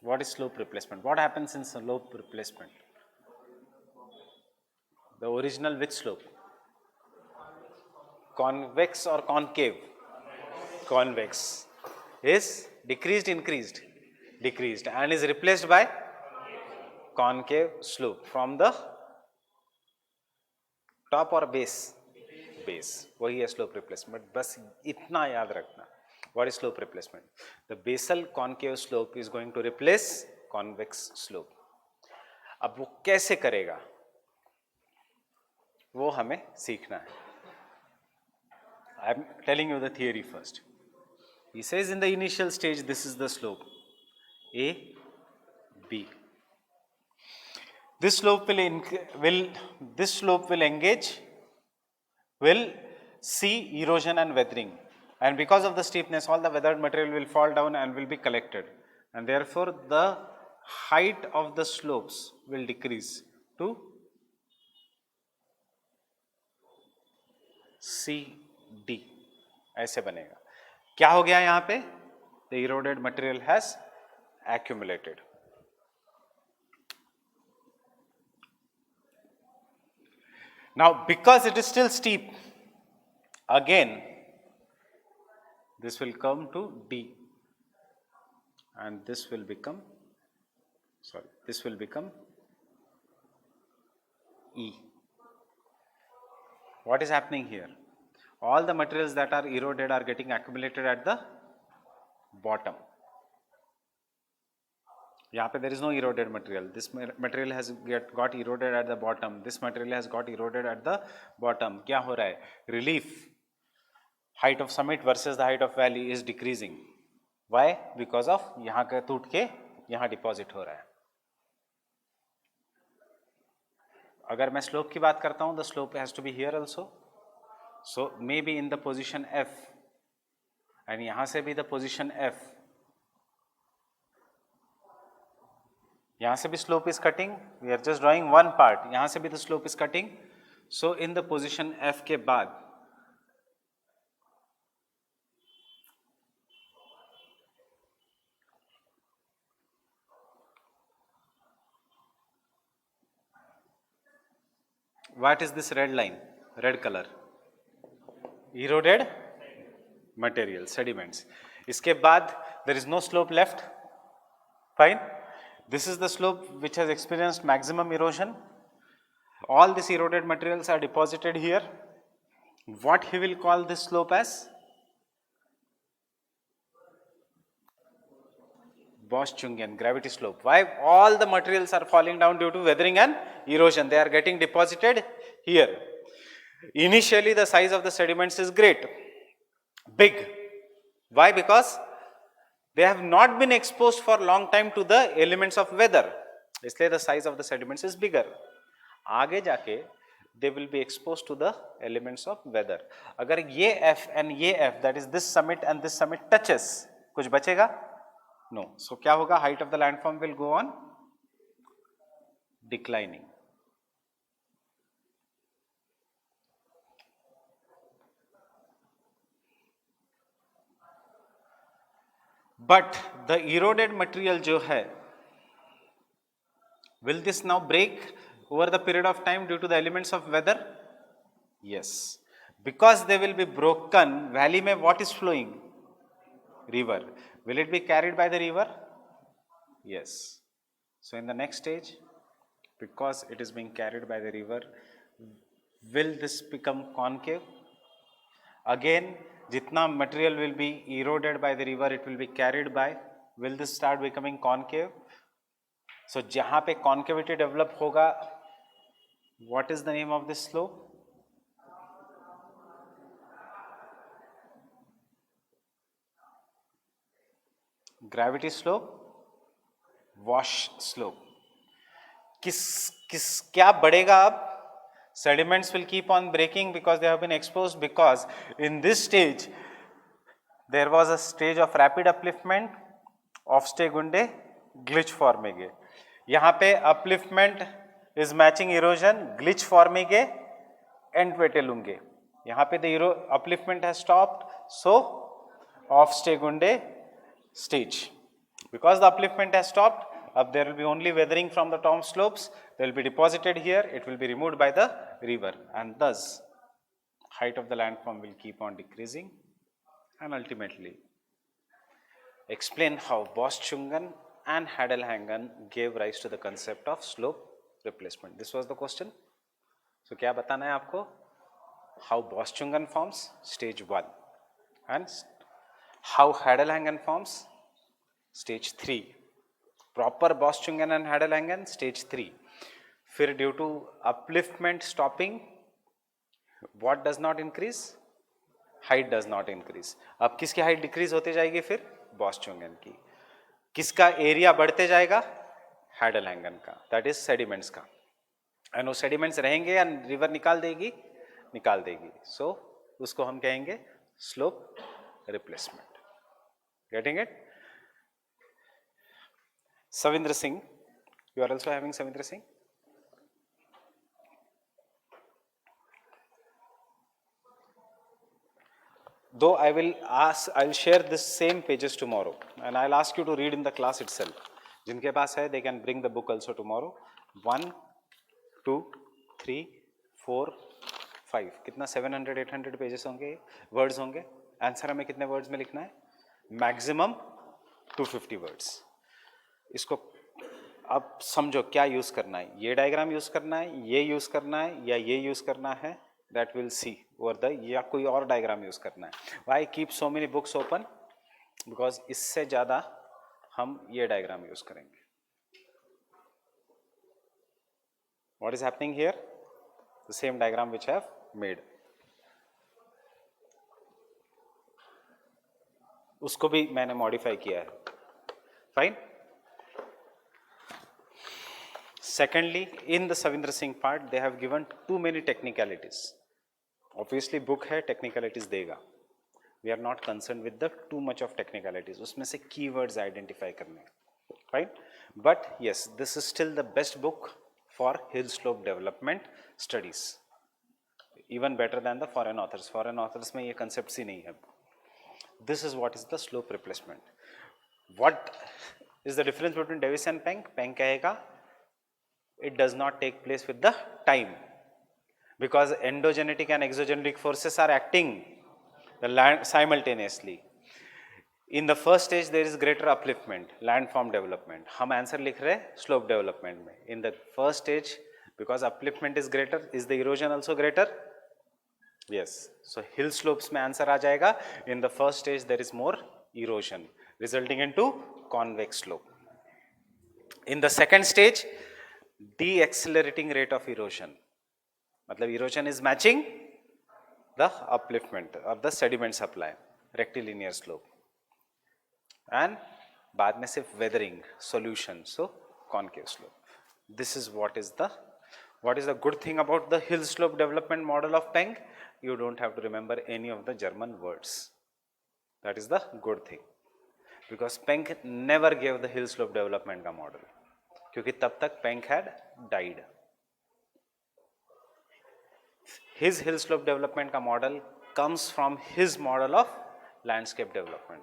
What is slope replacement? What happens in slope replacement? The original which slope? Convex or concave? Convex is decreased, increased, decreased, and is replaced by concave slope from the top or base? Base. वही है slope replacement. बस इतना याद रखना. What is slope replacement? The basal concave slope is going to replace convex slope. अब वो कैसे करेगा वो हमें सीखना है. I am telling you the theory first. He says in the initial stage this is the slope A, B. This slope will engage, will see erosion and weathering, and because of the steepness all the weathered material will fall down and will be collected, and therefore the height of the slopes will decrease to CD. ऐसे बनेगा. क्या हो गया यहाँ पे? The eroded material has accumulated. Now because it is still steep, again this will come to D and this will become E. What is happening here? All the materials that are eroded are getting accumulated at the bottom. यहाँ पे there is no eroded material. This material has got eroded at the bottom. This material has got eroded at the bottom. क्या हो रहा है? Relief, height of summit versus the height of valley is decreasing. Why? Because of यहाँ का टूट के यहाँ deposit हो रहा है. अगर मैं slope की बात करता हूँ, the slope has to be here also. So maybe in the position F, and यहाँ से भी the position F. यहाँ से भी slope is cutting. We are just drawing one part. यहाँ से भी the slope is cutting. So in the position F के बाद what is this red line? Red color. Eroded material, sediments. इसके बाद there is no slope left. Fine. This is the slope which has experienced maximum erosion. All these eroded materials are deposited here. What he will call this slope as? Bosch-Chungian gravity slope. Why? All the materials are falling down due to weathering and erosion. They are getting deposited here. Initially the size of the sediments is great, big. Why? Because they have not been exposed for a long time to the elements of weather. इसलिए the size of the sediments is bigger. आगे जाके they will be exposed to the elements of weather. अगर ये F and ये F, that is this summit and this summit touches, कुछ बचेगा? No. So क्या होगा? Height of the landform will go on declining. But the eroded material जो है, will this now break over the period of time due to the elements of weather? Yes. Because they will be broken, valley में what is flowing? River. Will it be carried by the river? Yes. So in the next stage, because it is being carried by the river, will this become concave? Again, jitna material will be eroded by the river, it will be carried by. Will this start becoming concave? So जहाँ पे concavity develop होगा, what is the name of this slope? Gravity slope, wash slope. क्या बढ़ेगा अब? Sediments will keep on breaking because they have been exposed, because in this stage there was a stage of rapid upliftment, offstay gunde, glitch forming. यहाँ पे upliftment is matching erosion, glitch forming end पे टेलूंगे. यहाँ पे the upliftment has stopped, so offstay gunde stage. Because the upliftment has stopped, up there will be only weathering from the top slopes. They will be deposited here. It will be removed by the river, and thus height of the landform will keep on decreasing, and ultimately explain how Bose-Chungan and Hadalhangen gave rise to the concept of slope replacement. This was the question. So क्या बताना है आपको? How Bose-Chungan forms, stage 1, and how Hadalhangen forms, stage 3. Proper Bose-Chungan and Hadalhangen, stage 3. फिर due to upliftment stopping, what does not increase? Height does not increase. अब किसकी height decrease होते जाएगी फिर? Bose-Chungan की. किसका area बढ़ते जाएगा? Hadalhangen का. That is sediments का. And वो sediments रहेंगे and river निकाल देगी. So उसको हम कहेंगे slope replacement. Getting it? Savindra Singh, you are also having Savindra Singh? Though I'll share this same pages tomorrow, and I'll ask you to read in the class itself. जिनके पास है, they can bring the book also tomorrow. 1, 2, 3, 4, 5. कितना 700-800 pages होंगे, words होंगे. Answer हमें कितने words में लिखना है? Maximum 250 words. इसको अब समझो क्या यूज करना है. ये डायग्राम यूज करना है, ये यूज करना है, या ये यूज करना है. That will see over the, या कोई और डायग्राम यूज करना है. Why keep so many books open? Because इससे ज्यादा हम ये डायग्राम यूज करेंगे. What is happening here? The same diagram which have made. उसको भी मैंने मॉडिफाई किया है. Fine. Secondly, in the Savindra Singh part, they have given too many technicalities. Obviously, book है, technicalities देगा. We are not concerned with the too much of technicalities. उसमें से keywords identify करने. Right? But yes, this is still the best book for hill slope development studies. Even better than the foreign authors. Foreign authors में ये concepts ही नहीं है. This is what is the slope replacement. What is the difference between Davis and Penck? Penck कहेगा it does not take place with the time, because endogenetic and exogenetic forces are acting the land simultaneously. In the first stage there is greater upliftment, landform development. हम answer लिख रहे हैं slope development में. In the first stage, because upliftment is greater, is the erosion also greater? Yes. So hill slopes में answer आ जाएगा. In the first stage there is more erosion, resulting into convex slope. In the second stage, deaccelerating rate of erosion. मतलब erosion is matching the upliftment of the sediment supply, rectilinear slope. And बाद में सिर्फ weathering solution, so concave slope. This is what is the good thing about the hill slope development model of Penck? You don't have to remember any of the German words. That is the good thing, because Penck never gave the hill slope development का model. क्योंकि तब तक Penck had died. His hill slope development का model comes from his model of landscape development.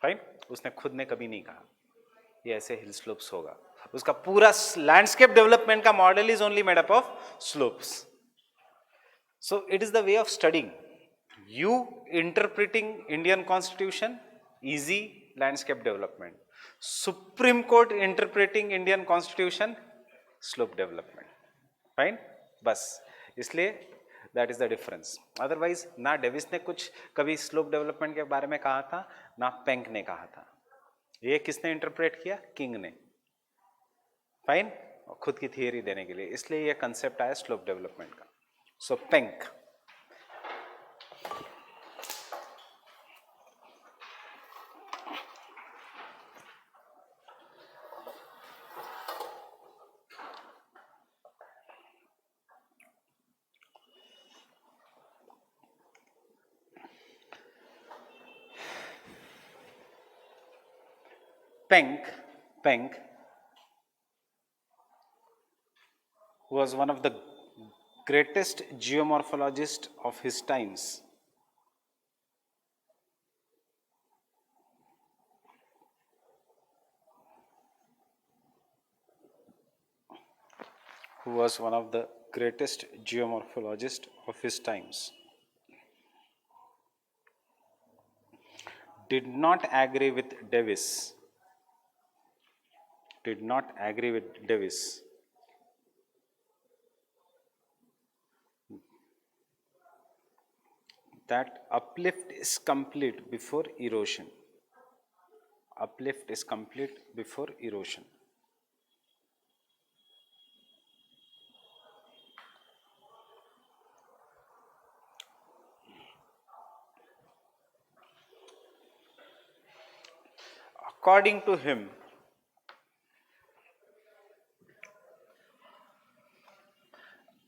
Right? उसने खुद ने कभी नहीं कहा ये ऐसे हिल स्लोप्स होगा. उसका पूरा लैंडस्केप डेवलपमेंट का model is only made up of slopes. So it is the way of studying. You interpreting Indian Constitution, easy landscape development. Supreme Court interpreting Indian Constitution, slope development. Fine? बस इसलिए that is the difference. Otherwise ना Davis ने कुछ कभी slope development के बारे में कहा था, ना पेंक ने कहा था. ये किसने इंटरप्रेट किया? किंग ने. फाइन? खुद की थियरी देने के लिए. इसलिए ये कंसेप्ट आया स्लोप डेवलपमेंट का. सो Penck. Penck was one of the greatest geomorphologists of his times. Who was one of the greatest geomorphologists of his times. Did not agree with Davis. Did not agree with Davis. That uplift is complete before erosion. Uplift is complete before erosion. According to him,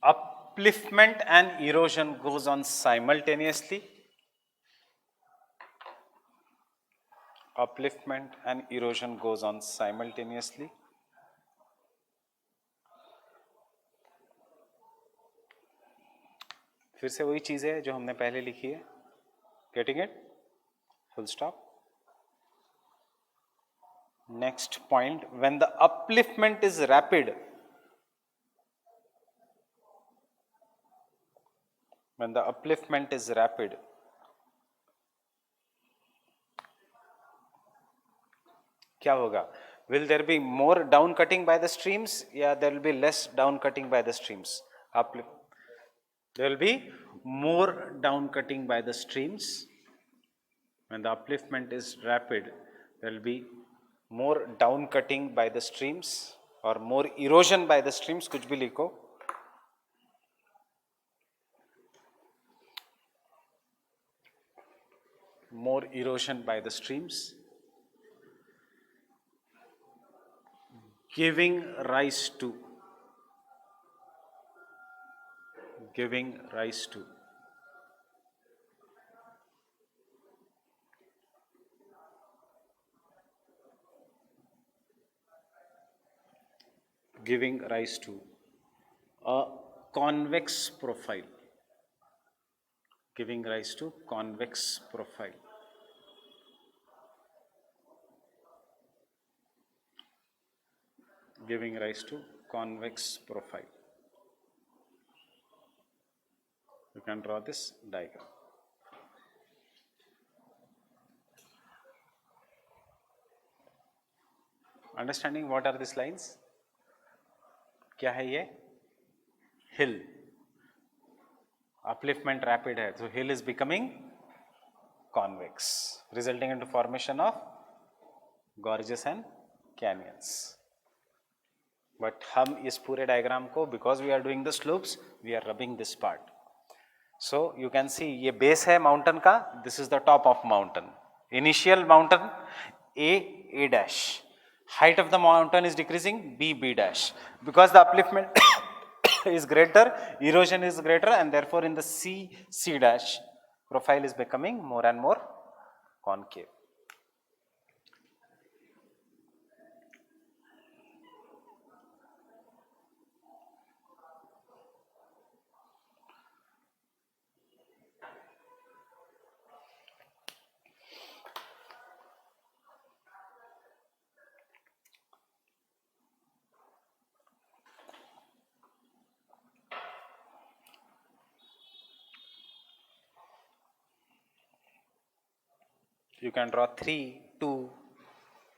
upliftment and erosion goes on simultaneously. Upliftment and erosion goes on simultaneously. फिर से वही चीज है जो हमने पहले लिखी है. Getting it? Full stop. Next point, when the upliftment is rapid, when the upliftment is rapid, क्या होगा? Will there be more down cutting by the streams? Yeah, there will be less down cutting by the streams. There will be more down cutting by the streams. When the upliftment is rapid, there will be more down cutting by the streams or more erosion by the streams. कुछ भी लिखो. More erosion by the streams, giving rise to giving rise to a convex profile, giving rise to convex profile. Giving rise to convex profile. You can draw this diagram. Understanding what are these lines? क्या है ये? Hill. Upliftment rapid है, so hill is becoming convex, resulting into formation of gorges and canyons. But हम इस पूरे diagram को, because we are doing the slopes, we are rubbing this part. So you can see ये base है mountain का, this is the top of mountain. Initial mountain A dash. Height of the mountain is decreasing B dash. Because the upliftment is greater, erosion is greater, and therefore in the C dash profile is becoming more and more concave. You can draw 3, 2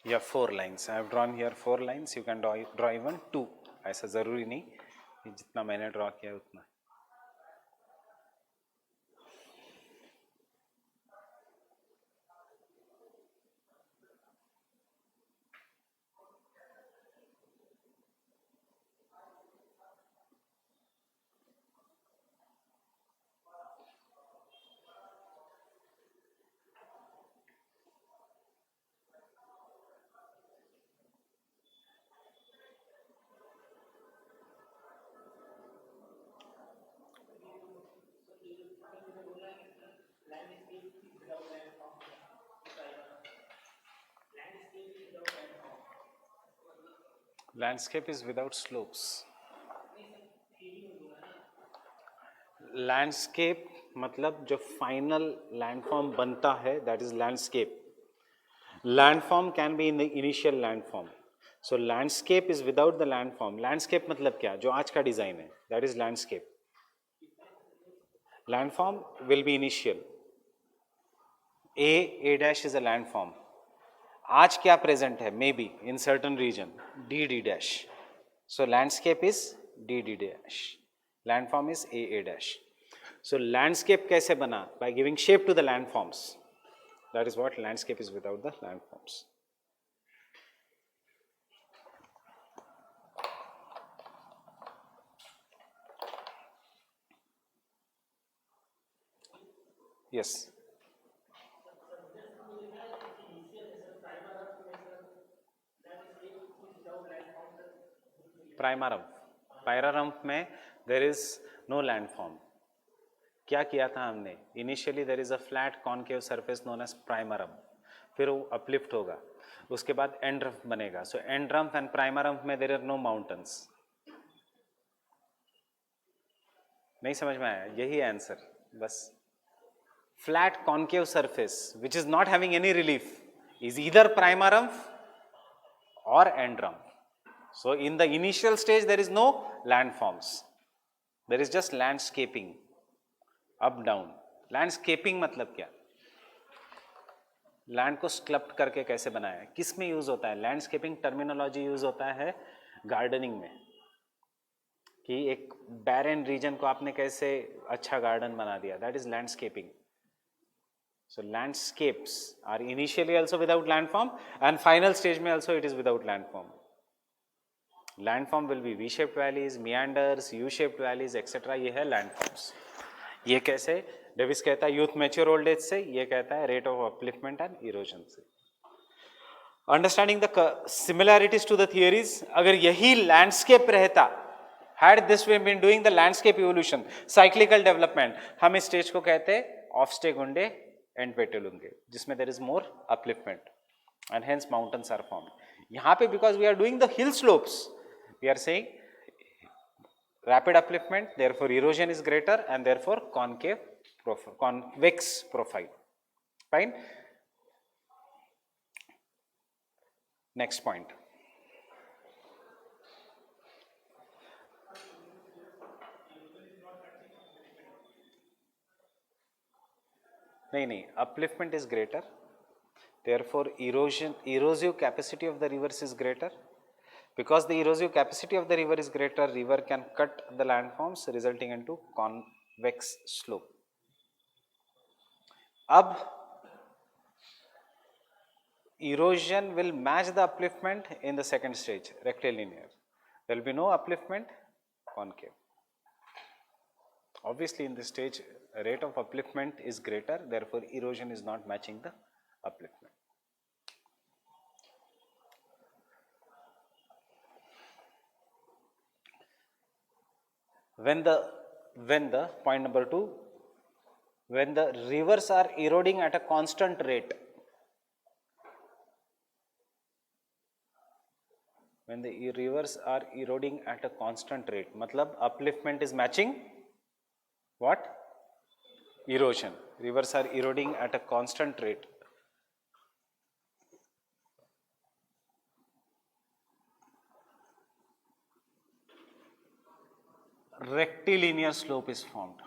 या 4 lines. I have drawn here 4 lines. You can draw even 2. ऐसा ज़रूरी नहीं कि जितना मैंने draw किया उतना. Landscape is without slopes. Landscape मतलब जो final landform बनता है, that is landscape. Landform can be in the initial landform. So landscape is without the landform. Landscape मतलब क्या? जो आज का डिजाइन है, that is landscape. Landform will be initial. A dash is a landform. आज क्या present है? Maybe in certain region. D dash. So landscape is D dash. Landform is A dash. So landscape कैसे बना? By giving shape to the landforms. That is what landscape is without the landforms. Yes. Primarum में there is no landform. क्या किया था हमने? Initially there is a flat concave surface known as primarum. फिर वो uplift होगा. उसके बाद end rump बनेगा. So end rump and primarum में there are no mountains. नहीं समझ में आया? यही आंसर बस. Flat concave surface which is not having any relief is either primarum or end rump. So in the initial stage there is no landforms. There is just landscaping, up down. Landscaping मतलब क्या? Land को sculpt करके कैसे बनाया है? किस में use होता है? लैंडस्केपिंग टर्मिनोलॉजी यूज होता है गार्डनिंग में, कि एक बैरन रीजन को आपने कैसे अच्छा गार्डन बना दिया. That is landscaping. So landscapes are initially also without landform and final stage में also it is without landform. Landform will be V-shaped valleys, meanders, U-shaped valleys, etc. ये है landforms. ये कैसे? डेविस कहता है यूथ मैच्योर ओल्ड एज से, ये कहता है rate of upliftment and erosion से. Understanding the similarities to the theories. अगर यही लैंडस्केप रहता, had this we been doing the landscape evolution, cyclical development, हम इस स्टेज को कहते हैं ऑफ स्टे गुंडे एंड पेटेलुंगे, जिसमें there is more upliftment and hence mountains are formed. यहाँ पे because we are doing the hill slopes, we are saying rapid upliftment, therefore erosion is greater and therefore convex profile. Fine. Next point. नहीं, upliftment is greater, therefore erosive capacity of the rivers is greater. Because the erosive capacity of the river is greater, river can cut the landforms resulting into convex slope. अब erosion will match the upliftment in the second stage, rectilinear. There will be no upliftment, concave. Obviously in this stage rate of upliftment is greater, therefore erosion is not matching the upliftment. When the point number 2, when the rivers are eroding at a constant rate, when the rivers are eroding at a constant rate, matlab upliftment is matching what? Erosion. Rivers are eroding at a constant rate. Rectilinear slope is formed.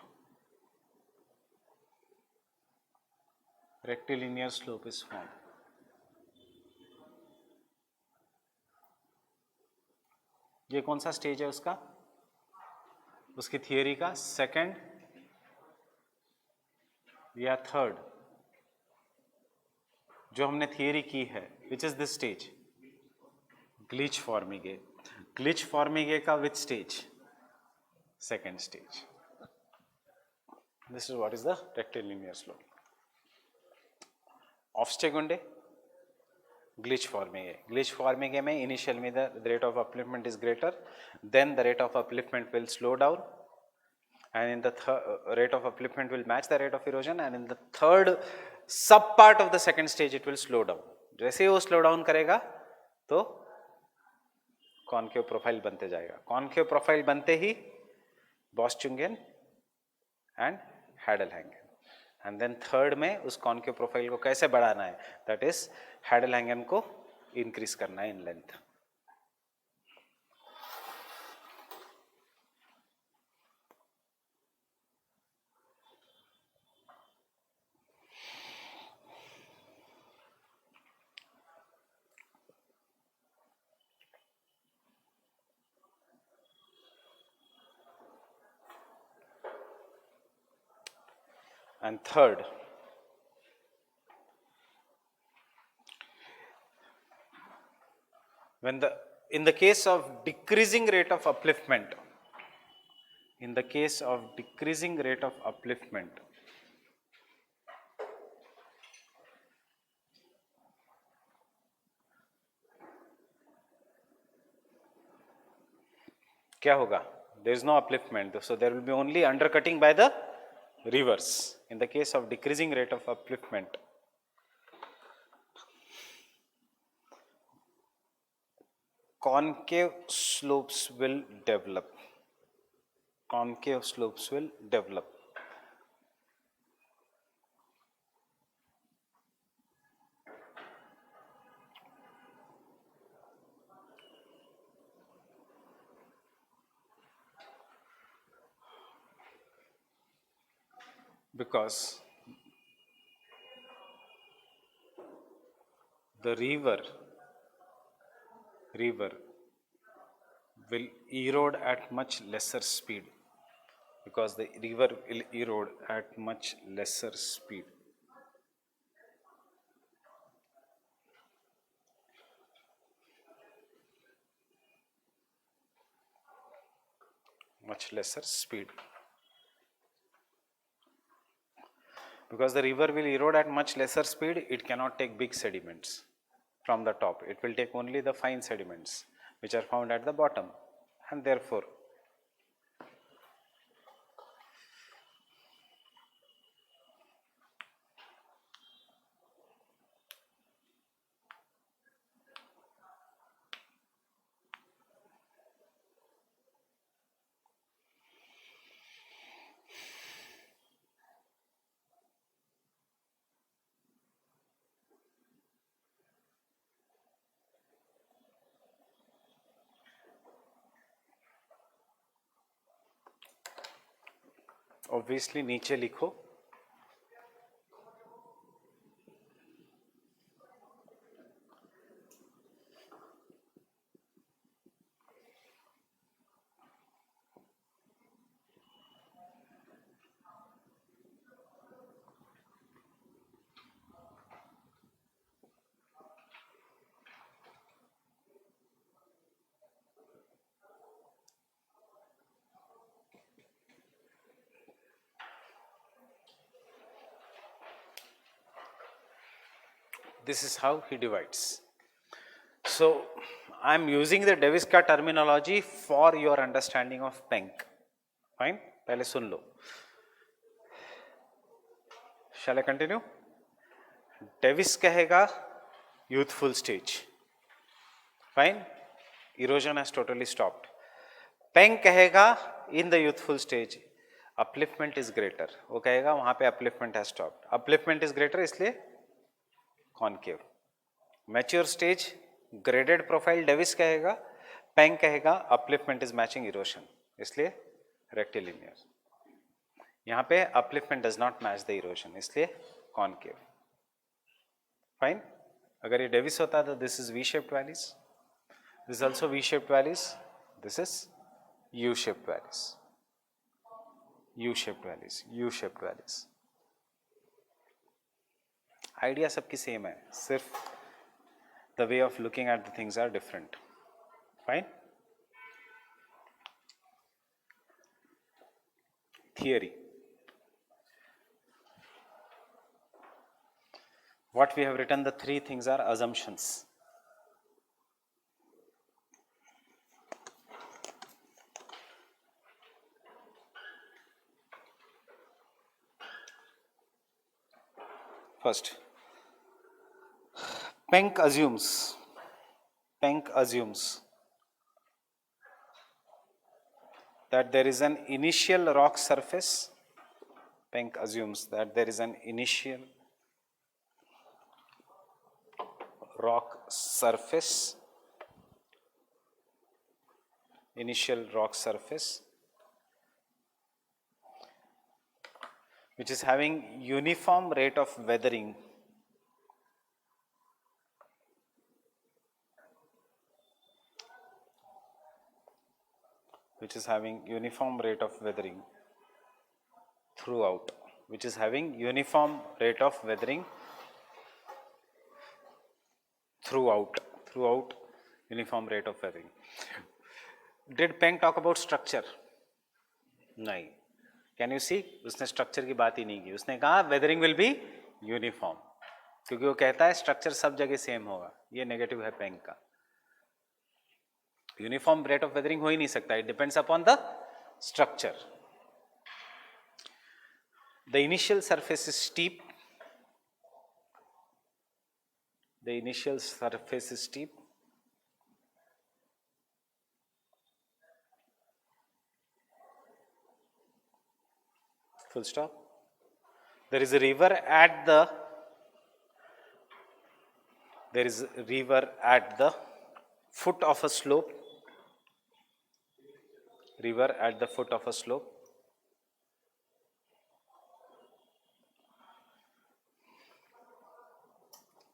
rectilinear slope is formed. ये कौन सा stage है उसका, उसकी theory का second या third, जो हमने थियरी की है, विच इज दिस स्टेज, ग्लिच फॉर्मिगे. ग्लिच फॉर्मिगे का which stage, second stage. This is what is the rectilinear slope. ऑफस्टेगुंडे, ग्लिच फॉर्मिगे. ग्लिच फॉर्मिगे में इनिशियल में the rate of upliftment is greater, then the rate of upliftment will slow down, and in the rate of upliftment will match the rate of erosion, and in the third sub part of the second stage it will slow down. जैसे ही वो slow down करेगा तो concave profile बनते जाएगा. Concave profile बनते ही बॉस्चुंगेन and हैडलहैंगन, and then third में उस concave profile को कैसे बढ़ाना है, दैट इज हैडलहैंगन को इंक्रीज करना है in length. And third, in the case of decreasing rate of upliftment, क्या होगा, there is no upliftment, so there will be only undercutting by the rivers. In the case of decreasing rate of upliftment, concave slopes will develop. Concave slopes will develop. Because the river will erode at much lesser speed, because the river will erode at much lesser speed. Much lesser speed. Because the river will erode at much lesser speed, it cannot take big sediments from the top. It will take only the fine sediments which are found at the bottom, and therefore obviously नीचे लिखो, this is how he divides. So I am using the Davis-Ka terminology for your understanding of Penck. Fine, पहले सुन लो. Shall I continue? Davis कहेगा youthful stage. Fine, erosion has totally stopped. Penck कहेगा in the youthful stage upliftment is greater. वो कहेगा वहाँ पे upliftment has stopped. Upliftment is greater इसलिए concave. Mature stage graded profile Davis कहेगा, Penck कहेगा upliftment is matching erosion, इसलिए rectilinear. यहाँ पे upliftment does not match the erosion, इसलिए concave. फाइन. अगर ये डेविस होता तो this is V shaped valleys, this also V shaped valleys, this is U shaped valleys, U shaped valleys, U shaped valleys. Idea सबकी same है, सिर्फ the way of looking at the things are different. Fine. Theory. What we have written, the three things are assumptions. First, Penck assumes that there is an initial rock surface. Penck assumes that there is an initial rock surface, which is having uniform rate of weathering throughout, uniform rate of weathering. Did Penck talk about structure? नहीं. Can you see, उसने structure की बात ही नहीं की. उसने कहा weathering will be uniform, क्योंकि वो कहता है स्ट्रक्चर सब जगह सेम होगा. ये नेगेटिव है पेंक का. यूनिफॉर्म रेट ऑफ वेदरिंग हो ही नहीं सकता. It depends upon the structure. The initial surface is steep, full stop. There is a river at the foot of a slope.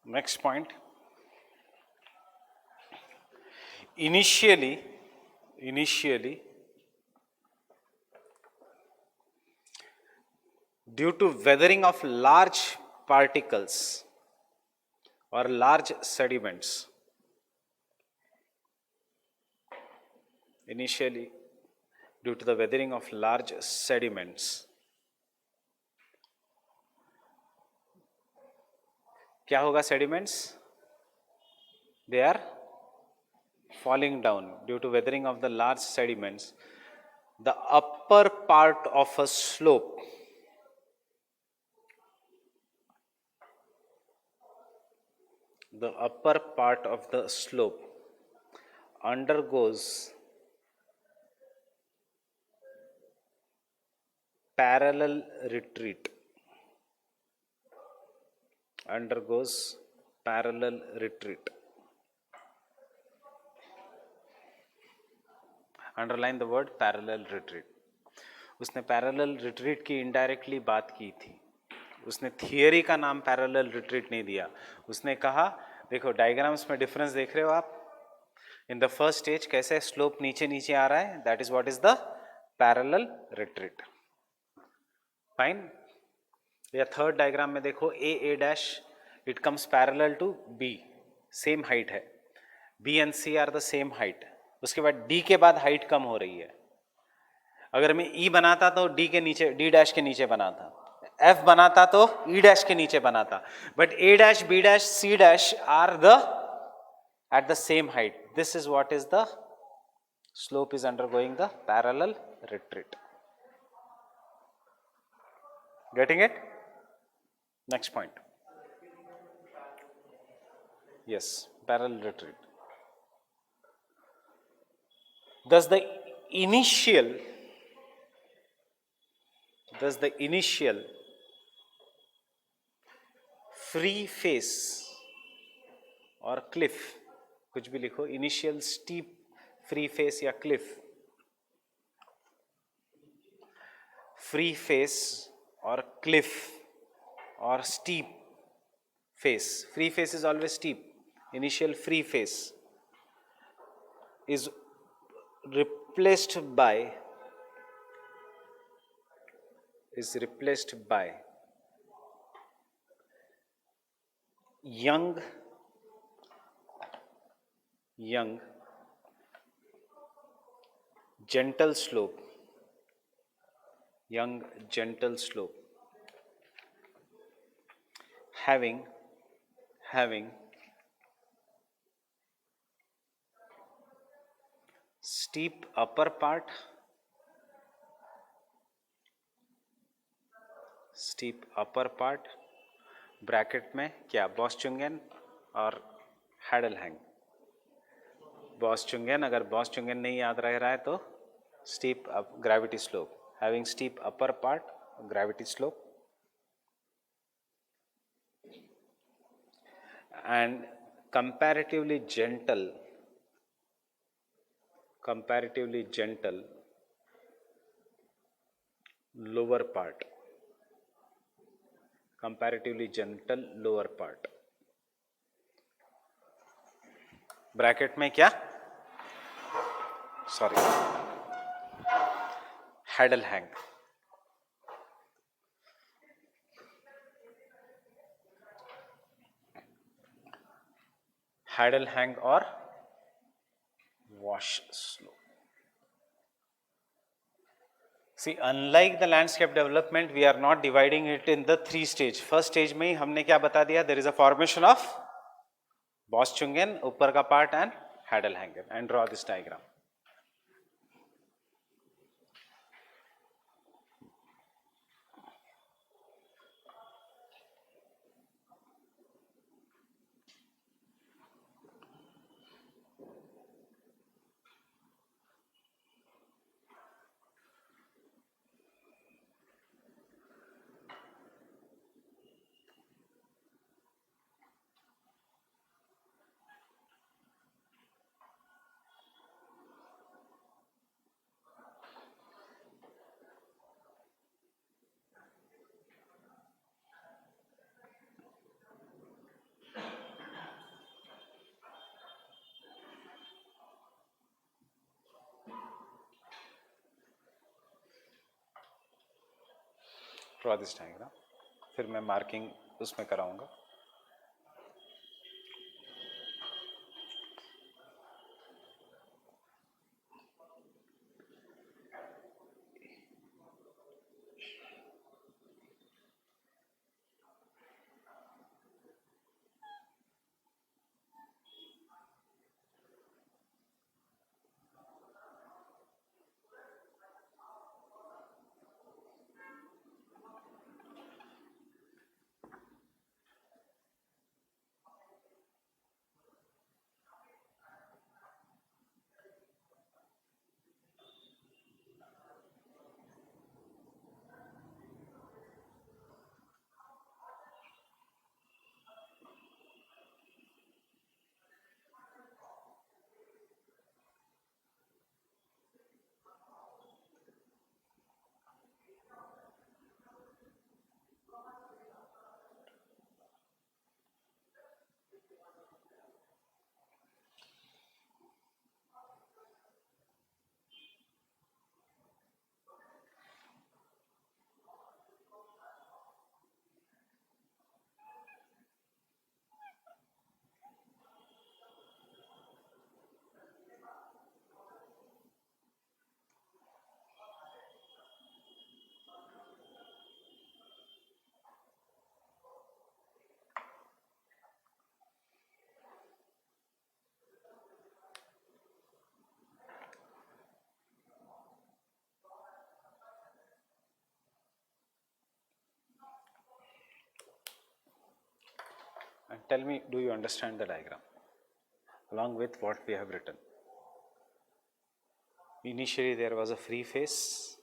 Next point. Initially, due to weathering of large particles or large sediments, क्या होगा? sediments, they are falling down. Due to weathering of the large sediments, the upper part of a slope undergoes parallel retreat. Underline the word parallel retreat. उसने parallel retreat की indirectly बात की थी. उसने theory का नाम पैरेलल रिट्रीट नहीं दिया. उसने कहा, देखो डायग्राम्स में डिफरेंस देख रहे हो आप. इन द फर्स्ट स्टेज कैसे स्लोप नीचे नीचे आ रहा है, that is what is the parallel retreat. Fine. या थर्ड डायग्राम में देखो, A dash, it comes parallel to B, same height है. B and C are the same height. उसके बाद डी के बाद हाइट कम हो रही है. अगर मैं ई बनाता तो डी के नीचे, डी डैश के नीचे बनाता. एफ बनाता तो ई डैश के नीचे बनाता. But A dash, B dash, C dash are the at the same height. This is what is the slope is undergoing the parallel retreat. Getting it? Next point. Yes, parallel retreat. Thus the initial free face or cliff, कुछ भी लिखो, initial steep free face या Cliff, free face और Cliff और steep face. Free face is always steep. Initial free face is replaced by young gentle slope, having steep upper part, bracket में क्या, बॉस्चुंगेन और hadal hang. बॉस्चुंगेन, अगर बॉस्चुंगेन नहीं याद रह रहा है तो steep gravity slope, having steep upper part, gravity slope, and comparatively gentle lower part, bracket में क्या, sorry, hadal hang. Hadal hang और wash slope. See, unlike the landscape development, we are not dividing it in the 3 stage. First stage में ही हमने क्या बता दिया, there is a formation of Boschungen, ऊपर का part and hadal hang, and draw this diagram. Draw this diagram. फिर मैं marking उसमें कराऊंगा. And tell me, do you understand the diagram along with what we have written? Initially there was a free face,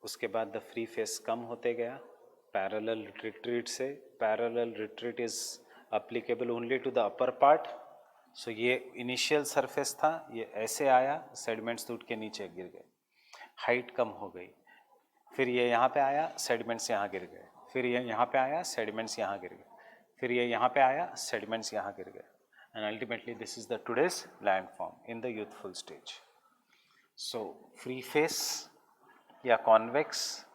उसके बाद the free face कम होते गया, parallel retreat से, parallel retreat is applicable only to the upper part. So ये initial surface था, ये ऐसे आया, sediments टूट के नीचे गिर गए, height कम हो गई, फिर ये यहाँ पे आया, sediments यहाँ गिर गए, फिर ये यहाँ पे आया, sediments यहाँ गिर गए, फिर ये यहाँ पे आया, सेडिमेंट्स यहाँ गिर गए, and ultimately this is the today's landform in the youthful stage. So free face या कॉन्वेक्स,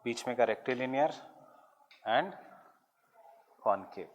बीच में का rectilinear and concave.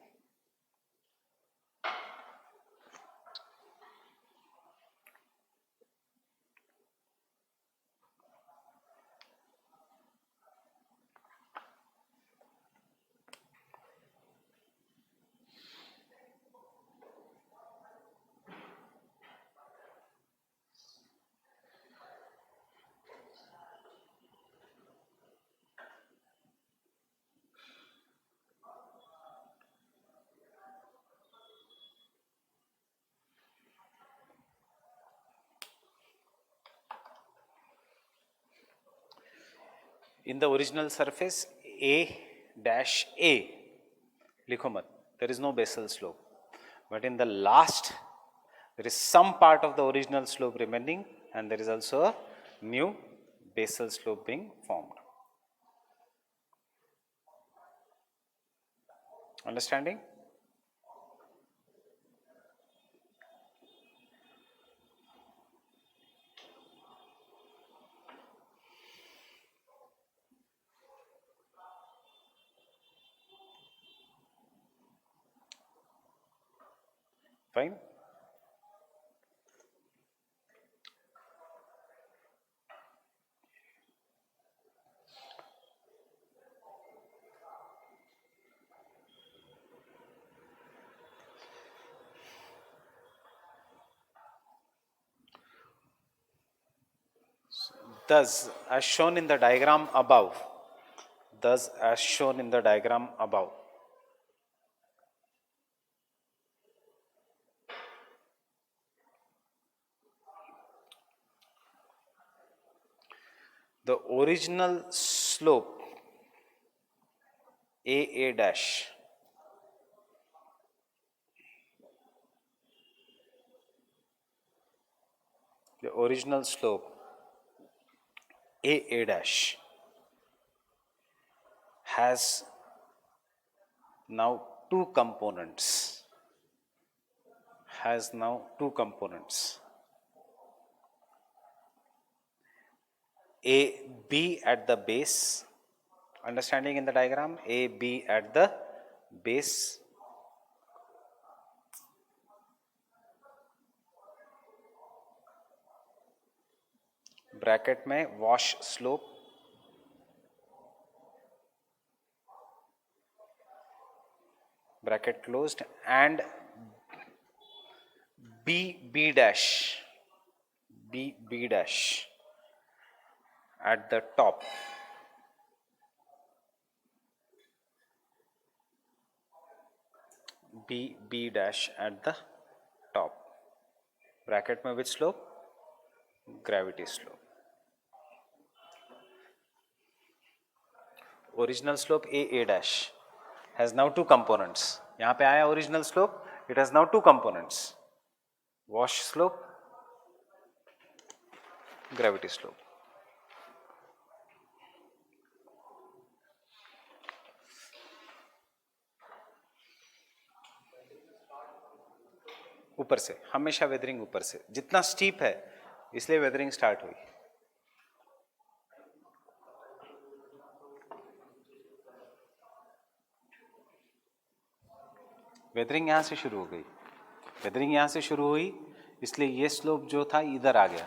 In the original surface A dash A, लिखो मत, there is no basal slope, but in the last there is some part of the original slope remaining and there is also a new basal slope being formed. Understanding? Fine. Thus, as shown in the diagram above, the original slope AA dash AA dash has now two components. A B at the base. Understanding in the diagram? A B at the base. Bracket में wash slope, bracket closed, and B dash at the top. B dash at the top. Bracket में which slope? Gravity slope. Original slope A dash has now two components. यहाँ पे आया original slope, it has now two components. Wash slope, gravity slope. ऊपर से, हमेशा weathering ऊपर से, जितना स्टीप है इसलिए वेदरिंग स्टार्ट हुई. वेदरिंग यहां से शुरू हो गई, वेदरिंग यहां से शुरू हुई इसलिए ये स्लोप जो था इधर आ गया.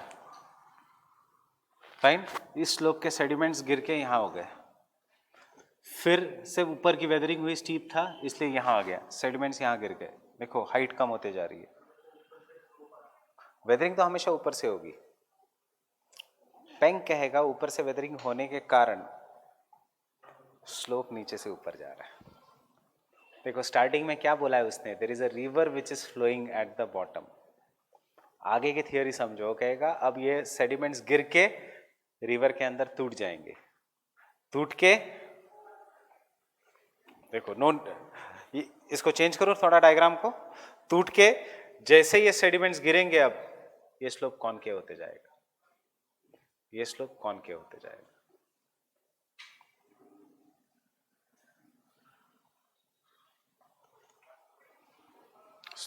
फाइन. इस स्लोप के सेडिमेंट्स गिर के यहां हो गए, फिर से ऊपर की वेदरिंग हुई, स्टीप था इसलिए यहां आ गया, सेडिमेंट्स यहां गिर गए. देखो हाइट कम होते जा रही है. वेदरिंग तो हमेशा ऊपर से होगी. पेंग कहेगा ऊपर से वेदरिंग होने के कारण स्लोप नीचे से ऊपर जा रहा है. देखो स्टार्टिंग में क्या बोला है उसने, there is a river which is flowing at the bottom. आगे की थियोरी समझो, कहेगा अब ये सेडिमेंट्स गिर के रिवर के अंदर टूट जाएंगे, टूट के, देखो नो, इसको चेंज करो थोड़ा डायग्राम को, टूट के जैसे ये सेडिमेंट्स गिरेंगे अब ये स्लोप कॉनकेव होते जाएगा, ये स्लोप कॉनकेव होते जाएगा.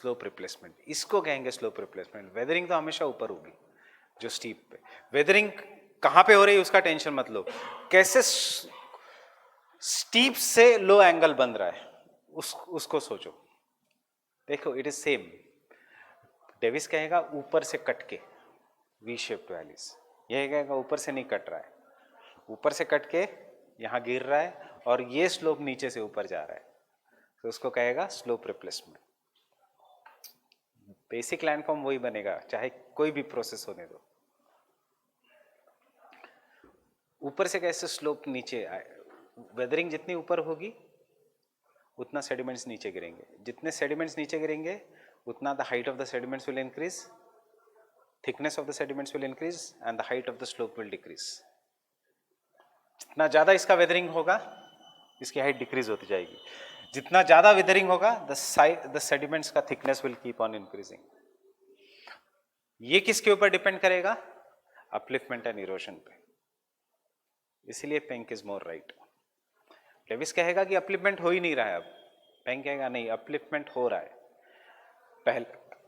स्लोप रिप्लेसमेंट, इसको कहेंगे स्लोप रिप्लेसमेंट। वेदरिंग तो हमेशा ऊपर होगी जो स्टीप पे, वेदरिंग कहाँ पे हो रही है उसका टेंशन मत लो, कैसे स्टीप से लो एंगल बन रहा है उसको सोचो। देखो इट इज सेम, डेविस कहेगा ऊपर से कट के वी शेप्ड वैलीज, यह कहेगा ऊपर से नहीं कट रहा है, ऊपर से कट के यहाँ गिर रहा है और ये स्लोप नीचे से ऊपर जा रहा है, तो उसको कहेगा स्लोप रिप्लेसमेंट। बेसिक लैंडफॉर्म वही बनेगा चाहे कोई भी प्रोसेस होने दो। ऊपर से कैसे स्लोप नीचे आए, वेदरिंग जितनी ऊपर होगी उतना सेडिमेंट्स नीचे गिरेंगे, जितने सेडिमेंट्स नीचे गिरेंगे उतना the height of the sediments will increase, thickness of the sediments will increase and the height of the slope will decrease. जितना ज्यादा इसका वेदरिंग होगा इसकी हाइट डिक्रीज होती जाएगी, जितना ज्यादा वेदरिंग होगा द सेडिमेंट्स का thickness will keep on increasing. ये किसके ऊपर डिपेंड करेगा, अपलिफ्टमेंट एंड इरोजन पे, इसीलिए Penck is more right. Davis कहेगा कि अपलिफ्टमेंट हो ही नहीं रहा है, अब पेंक कहेगा नहीं अपलिफ्टमेंट हो रहा है। पहले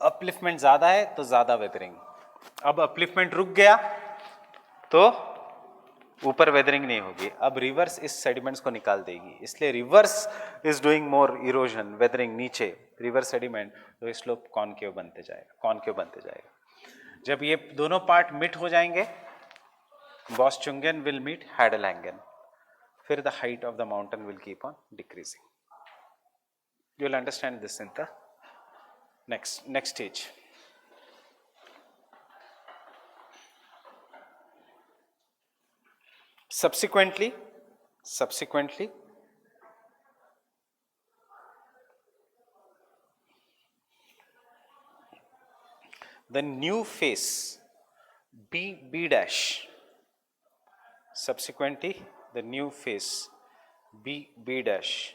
अपलिफ्टमेंट ज्यादा है तो ज्यादा वेदरिंग, अब अपलिफ्टमेंट रुक गया तो ऊपर वेदरिंग नहीं होगी, अब रिवर्स इस सेडिमेंट्स को निकाल देगी, इसलिए reverse is doing more erosion, weathering नीचे, रिवर्स सेडिमेंट, तो ये स्लोप कॉनकेव बनते जाएगा, कॉनकेव बनते जाएगा। जब ये दोनों पार्ट मिट हो जाएंगे, बॉस-चुंगेन विल मीट हैडलहैंगन, फिर the height of the mountain will keep on decreasing. You will understand this in the next stage. Subsequently, the new face B dash, subsequently the new face B dash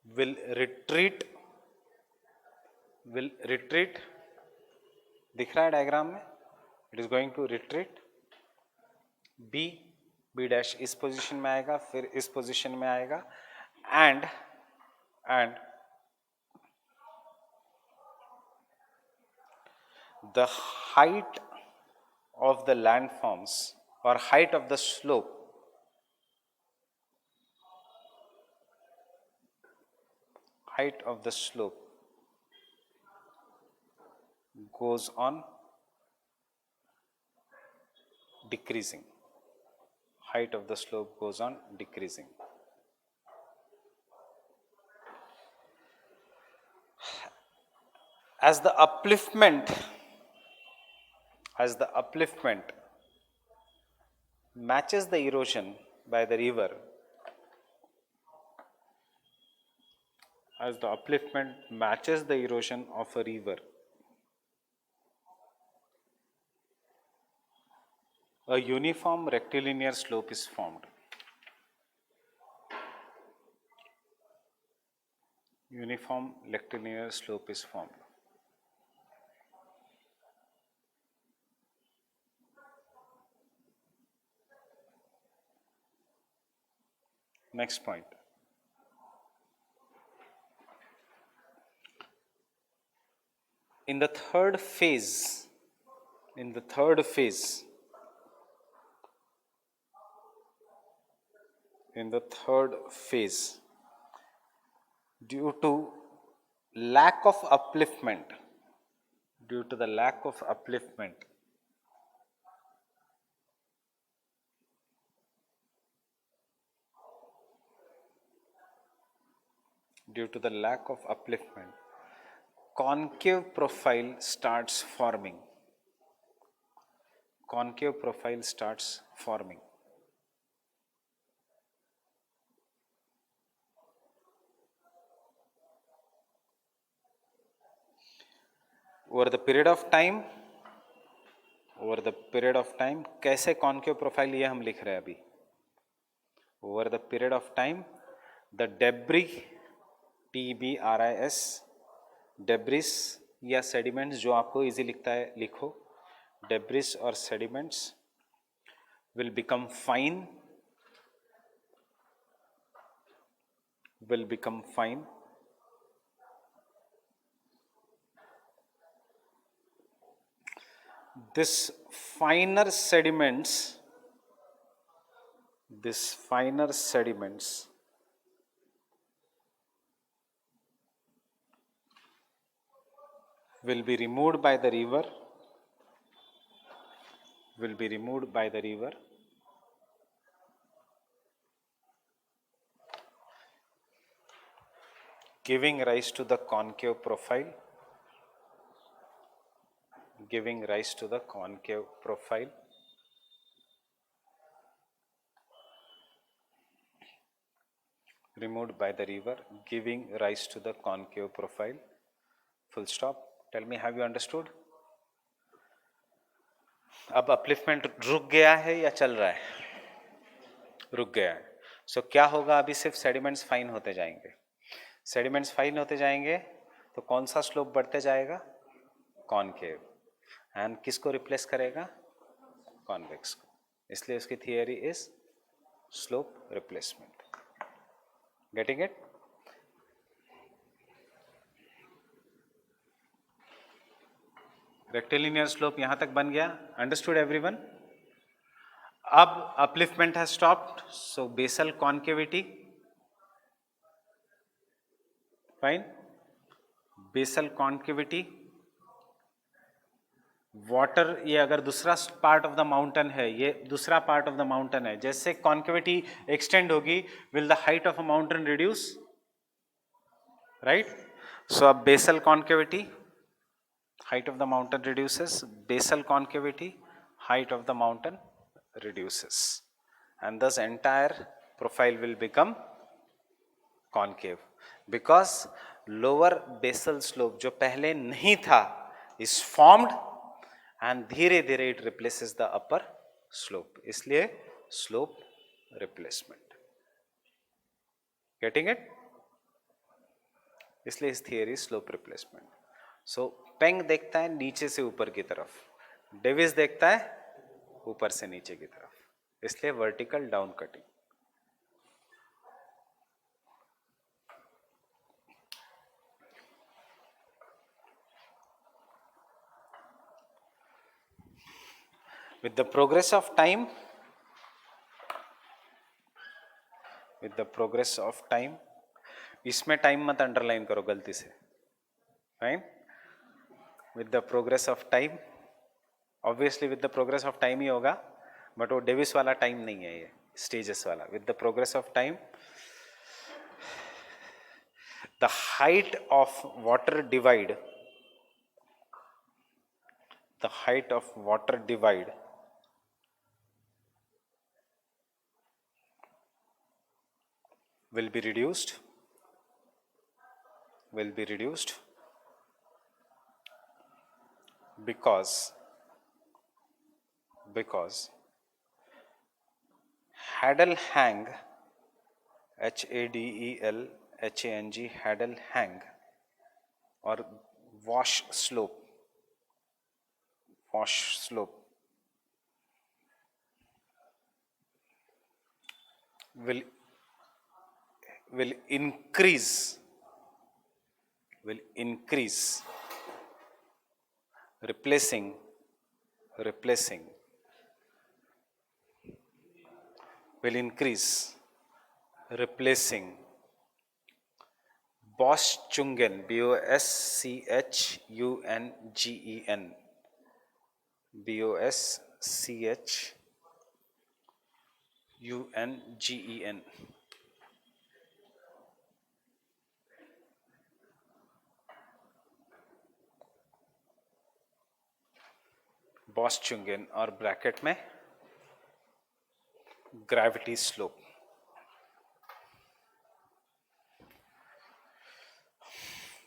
will retreat, दिख रहा है diagram में, it is going to retreat, B dash इस position में आएगा, फिर इस position में आएगा, and the height of the landforms or height of the slope goes on decreasing, height of the slope goes on decreasing. As the upliftment matches the erosion by the river, as the upliftment matches the erosion of a river, a uniform rectilinear slope is formed. Uniform rectilinear slope is formed. Next point. In the third phase, due to the lack of upliftment, due to the lack of upliftment, concave profile starts forming. Concave profile starts forming. Over the period of time, कैसे concave profile ये हम लिख रहे हैं अभी. Over the period of time, the debris, TBRIS, debris या sediments जो आपको easy लिखता है लिखो, debris और sediments will become fine, this finer sediments will be removed by the river, giving rise to the concave profile, removed by the river, giving rise to the concave profile. Full stop. Tell me, have you understood? अब upliftment रुक गया है या चल रहा है? रुक गया है. सो क्या होगा? अभी सिर्फ सेडिमेंट्स फाइन होते जाएंगे. तो कौन सा स्लोप बढ़ते जाएगा? कॉनकेव. एंड किसको रिप्लेस करेगा? कॉन्वेक्स को. इसलिए उसकी theory is slope replacement. Getting it? Rectilinear slope यहां तक बन गया. Understood everyone? अब upliftment has stopped, so basal concavity. Fine. Basal concavity. Water, ये अगर दूसरा पार्ट ऑफ द माउंटेन है, ये दूसरा पार्ट ऑफ द माउंटेन है, जैसे कॉन्केविटी एक्सटेंड होगी, will the height of a mountain reduce? Right. So अब basal concavity, height of the mountain reduces, basal concavity, height of the mountain reduces, and thus entire profile will become concave, because lower basal slope जो पहले नहीं था is formed and धीरे धीरे it replaces the upper slope. इसलिए slope replacement. Getting it? इसलिए इस theory slope replacement. So पेंग देखता है नीचे से ऊपर की तरफ, डेविस देखता है ऊपर से नीचे की तरफ, इसलिए vertical down cutting. With the progress of time, इसमें टाइम मत अंडरलाइन करो गलती से. Fine. with the progress of time, obviously with the progress of time ही होगा, but वो डेविस वाला टाइम नहीं है, ये स्टेजेस वाला. with the progress of time, the height of water divide will be reduced because Hadal hang, Hadel hang, Hadal hang or wash slope will increase replacing Boschungen, Boschungen, Boschungen. Boschungen और bracket में gravity slope.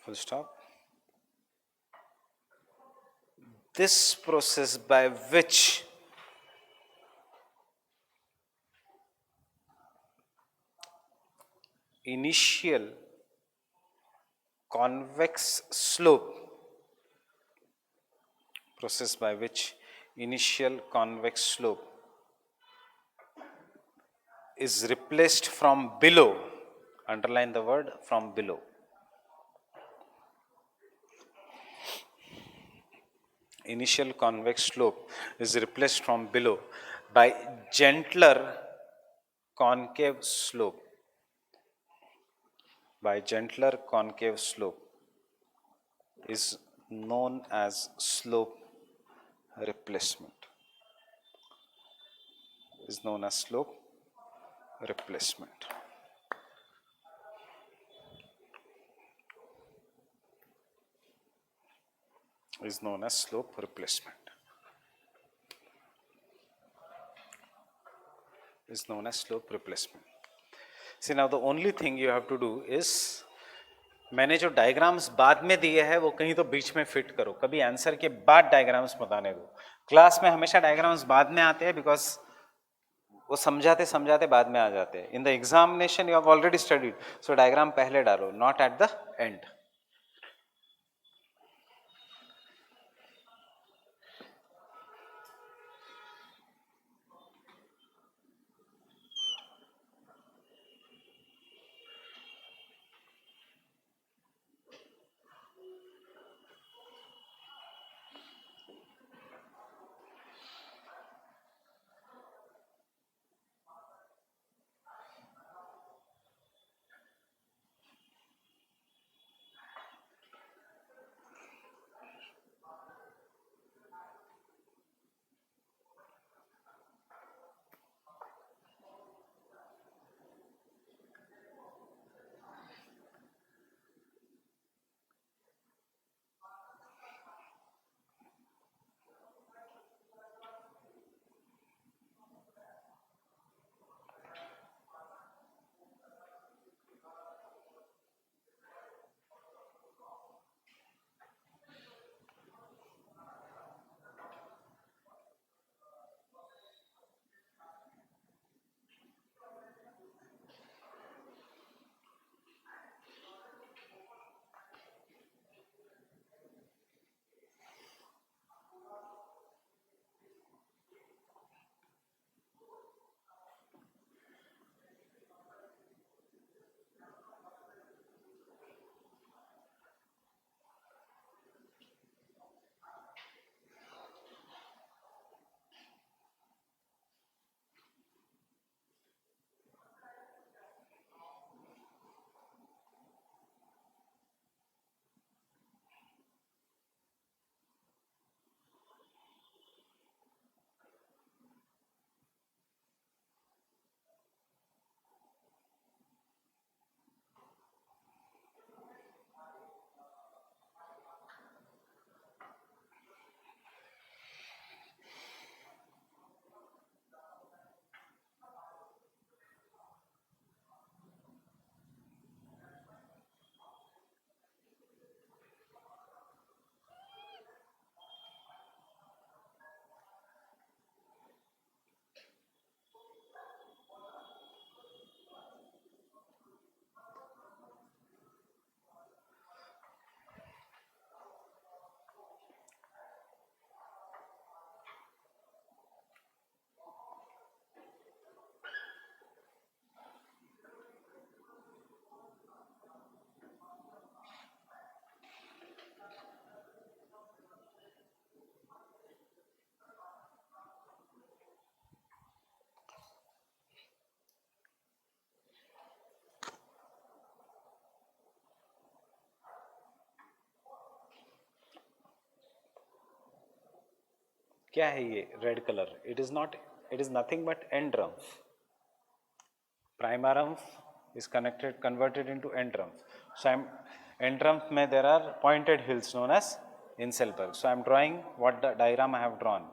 Full stop. This process by which initial convex slope is replaced from below. Underline the word from below. initial convex slope is replaced from below by gentler concave slope, is known as slope replacement. Is known as slope replacement. Is known as slope replacement. Is known as slope replacement. See, now the only thing you have to do is, मैंने जो diagrams बाद में दिए हैं वो कहीं तो बीच में फिट करो, कभी आंसर के बाद डायग्राम्स मत आने दो. क्लास में हमेशा डायग्राम्स बाद में आते हैं बिकॉज वो समझाते समझाते बाद में आ जाते हैं. In the examination you have already studied, so diagram पहले डालो, नॉट एट द एंड. क्या है ये red colour? It is nothing but end rumpf. Primar rumpf is converted into end rump. So end rump में there are pointed hills known as Inselberg. So I am drawing what the diagram I have drawn.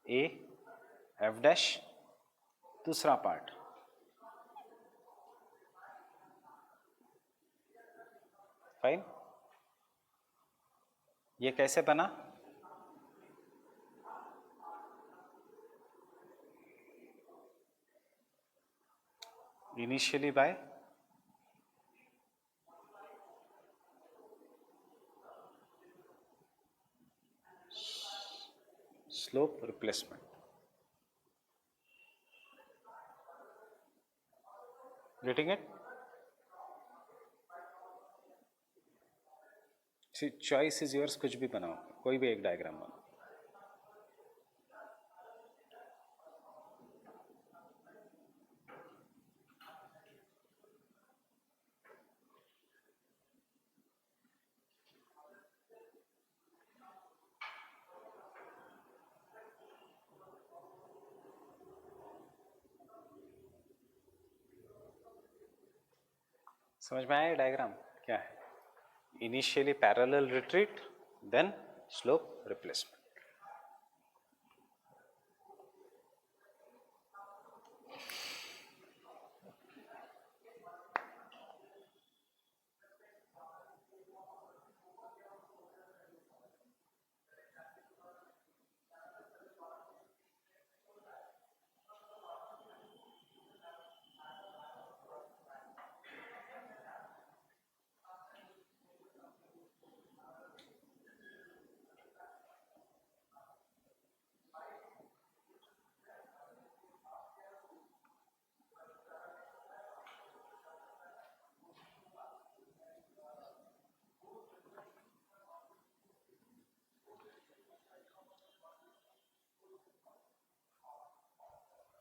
A, F dash, दूसरा part. Fine. ये कैसे बना? Initially by slope replacement. Getting it? Choice is yours, कुछ भी बनाओ, कोई भी एक डायग्राम बनाओ. समझ में आया डायग्राम क्या है? Initially parallel retreat, then slope replacement.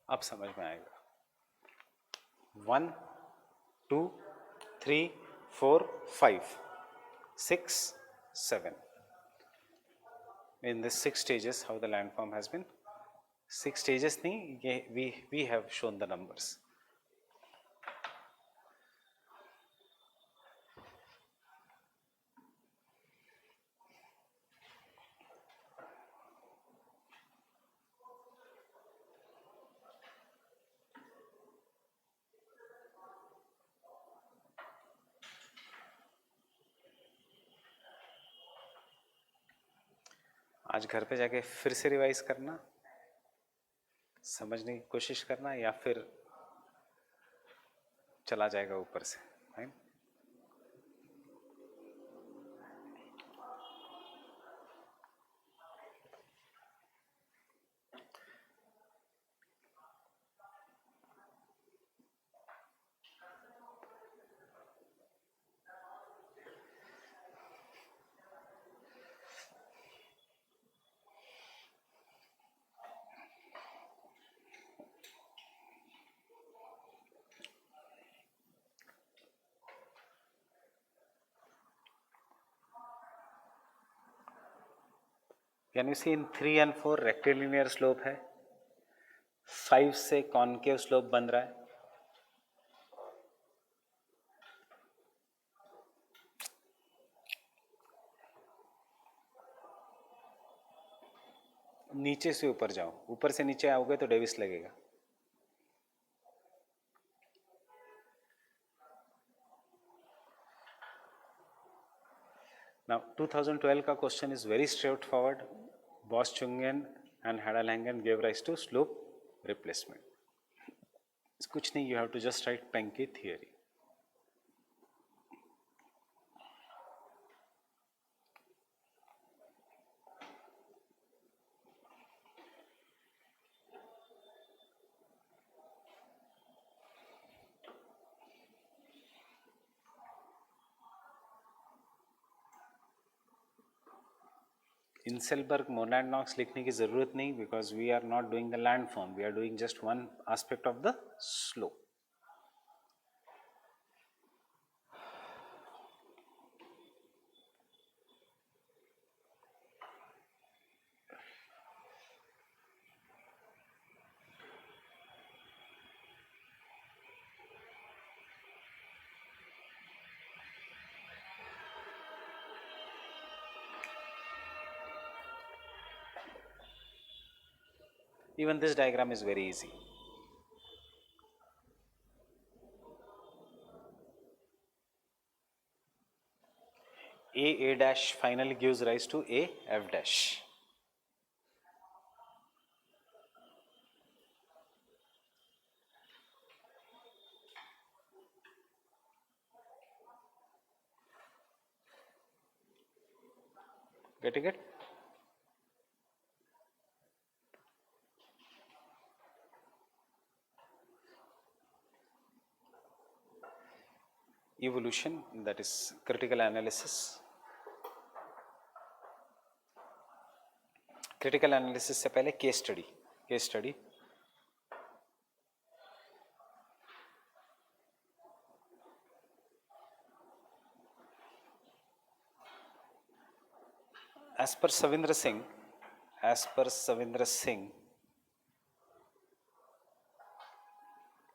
अब समझ में आएगा. 1 2 3 4 5 6 7. In this 6 stages, how the landform has been. 6 stages नहीं, ये we have shown the numbers. आज घर पे जाके फिर से रिवाइज करना, समझने की कोशिश करना, या फिर चला जाएगा ऊपर से. Right. Can you see in 3 and 4 rectilinear slope है, 5 से कॉन्केव स्लोप बन रहा है. नीचे से ऊपर जाओ, ऊपर से नीचे आओगे तो डेविस लगेगा. Now 2012 का question is very straightforward. बॉस-चुंगेन and Hadalhangen gave rise to slope replacement. कुछ नहीं, you have to just write Penke theory. Inselberg monadnocks लिखने की जरूरत नहीं, because we are not doing the land form, we are doing just one aspect of the slope. Even this diagram is very easy. A dash finally gives rise to A F dash. Getting it? Evolution, that is critical analysis. Critical analysis से पहले case study as per Savindra Singh,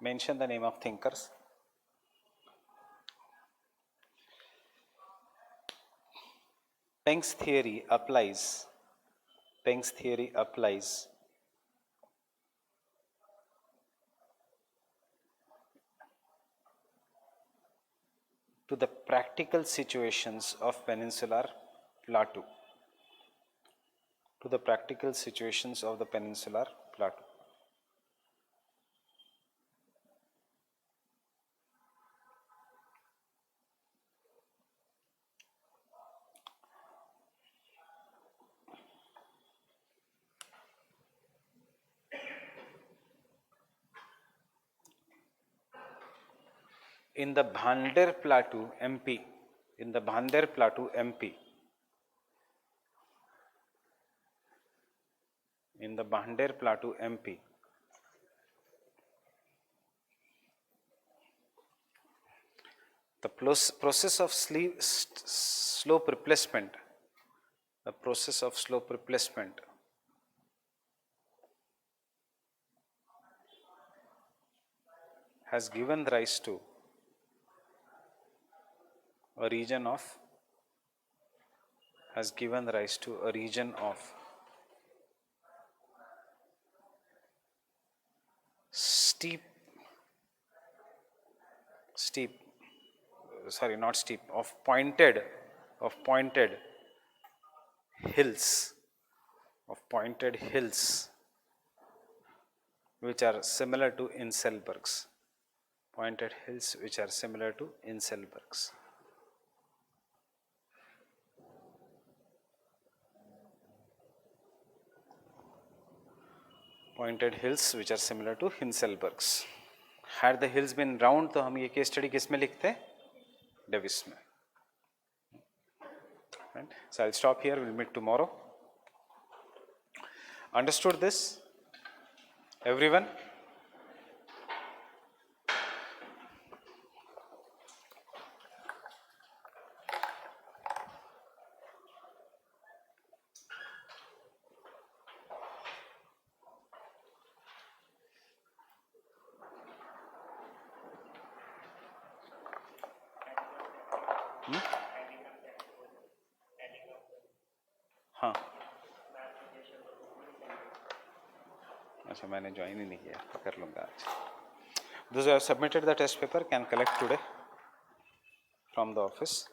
mention the name of thinkers. Peng's theory applies to the practical situations of peninsular plateau. In the Bhandir Plateau, MP, the process of slope replacement has given rise to a region of steep not steep, of pointed hills which are similar to Inselbergs. Pointed hills which are similar to Inselbergs. Had the hills been round तो हम ये case study किस में लिखते? Davis में. Right? So I'll stop here. We'll meet tomorrow. Understood this? Everyone? हाँ. अच्छा मैंने ज्वाइन ही नहीं किया, पकड़ लूँगा आज. Those who have submitted the test paper can collect today from the office.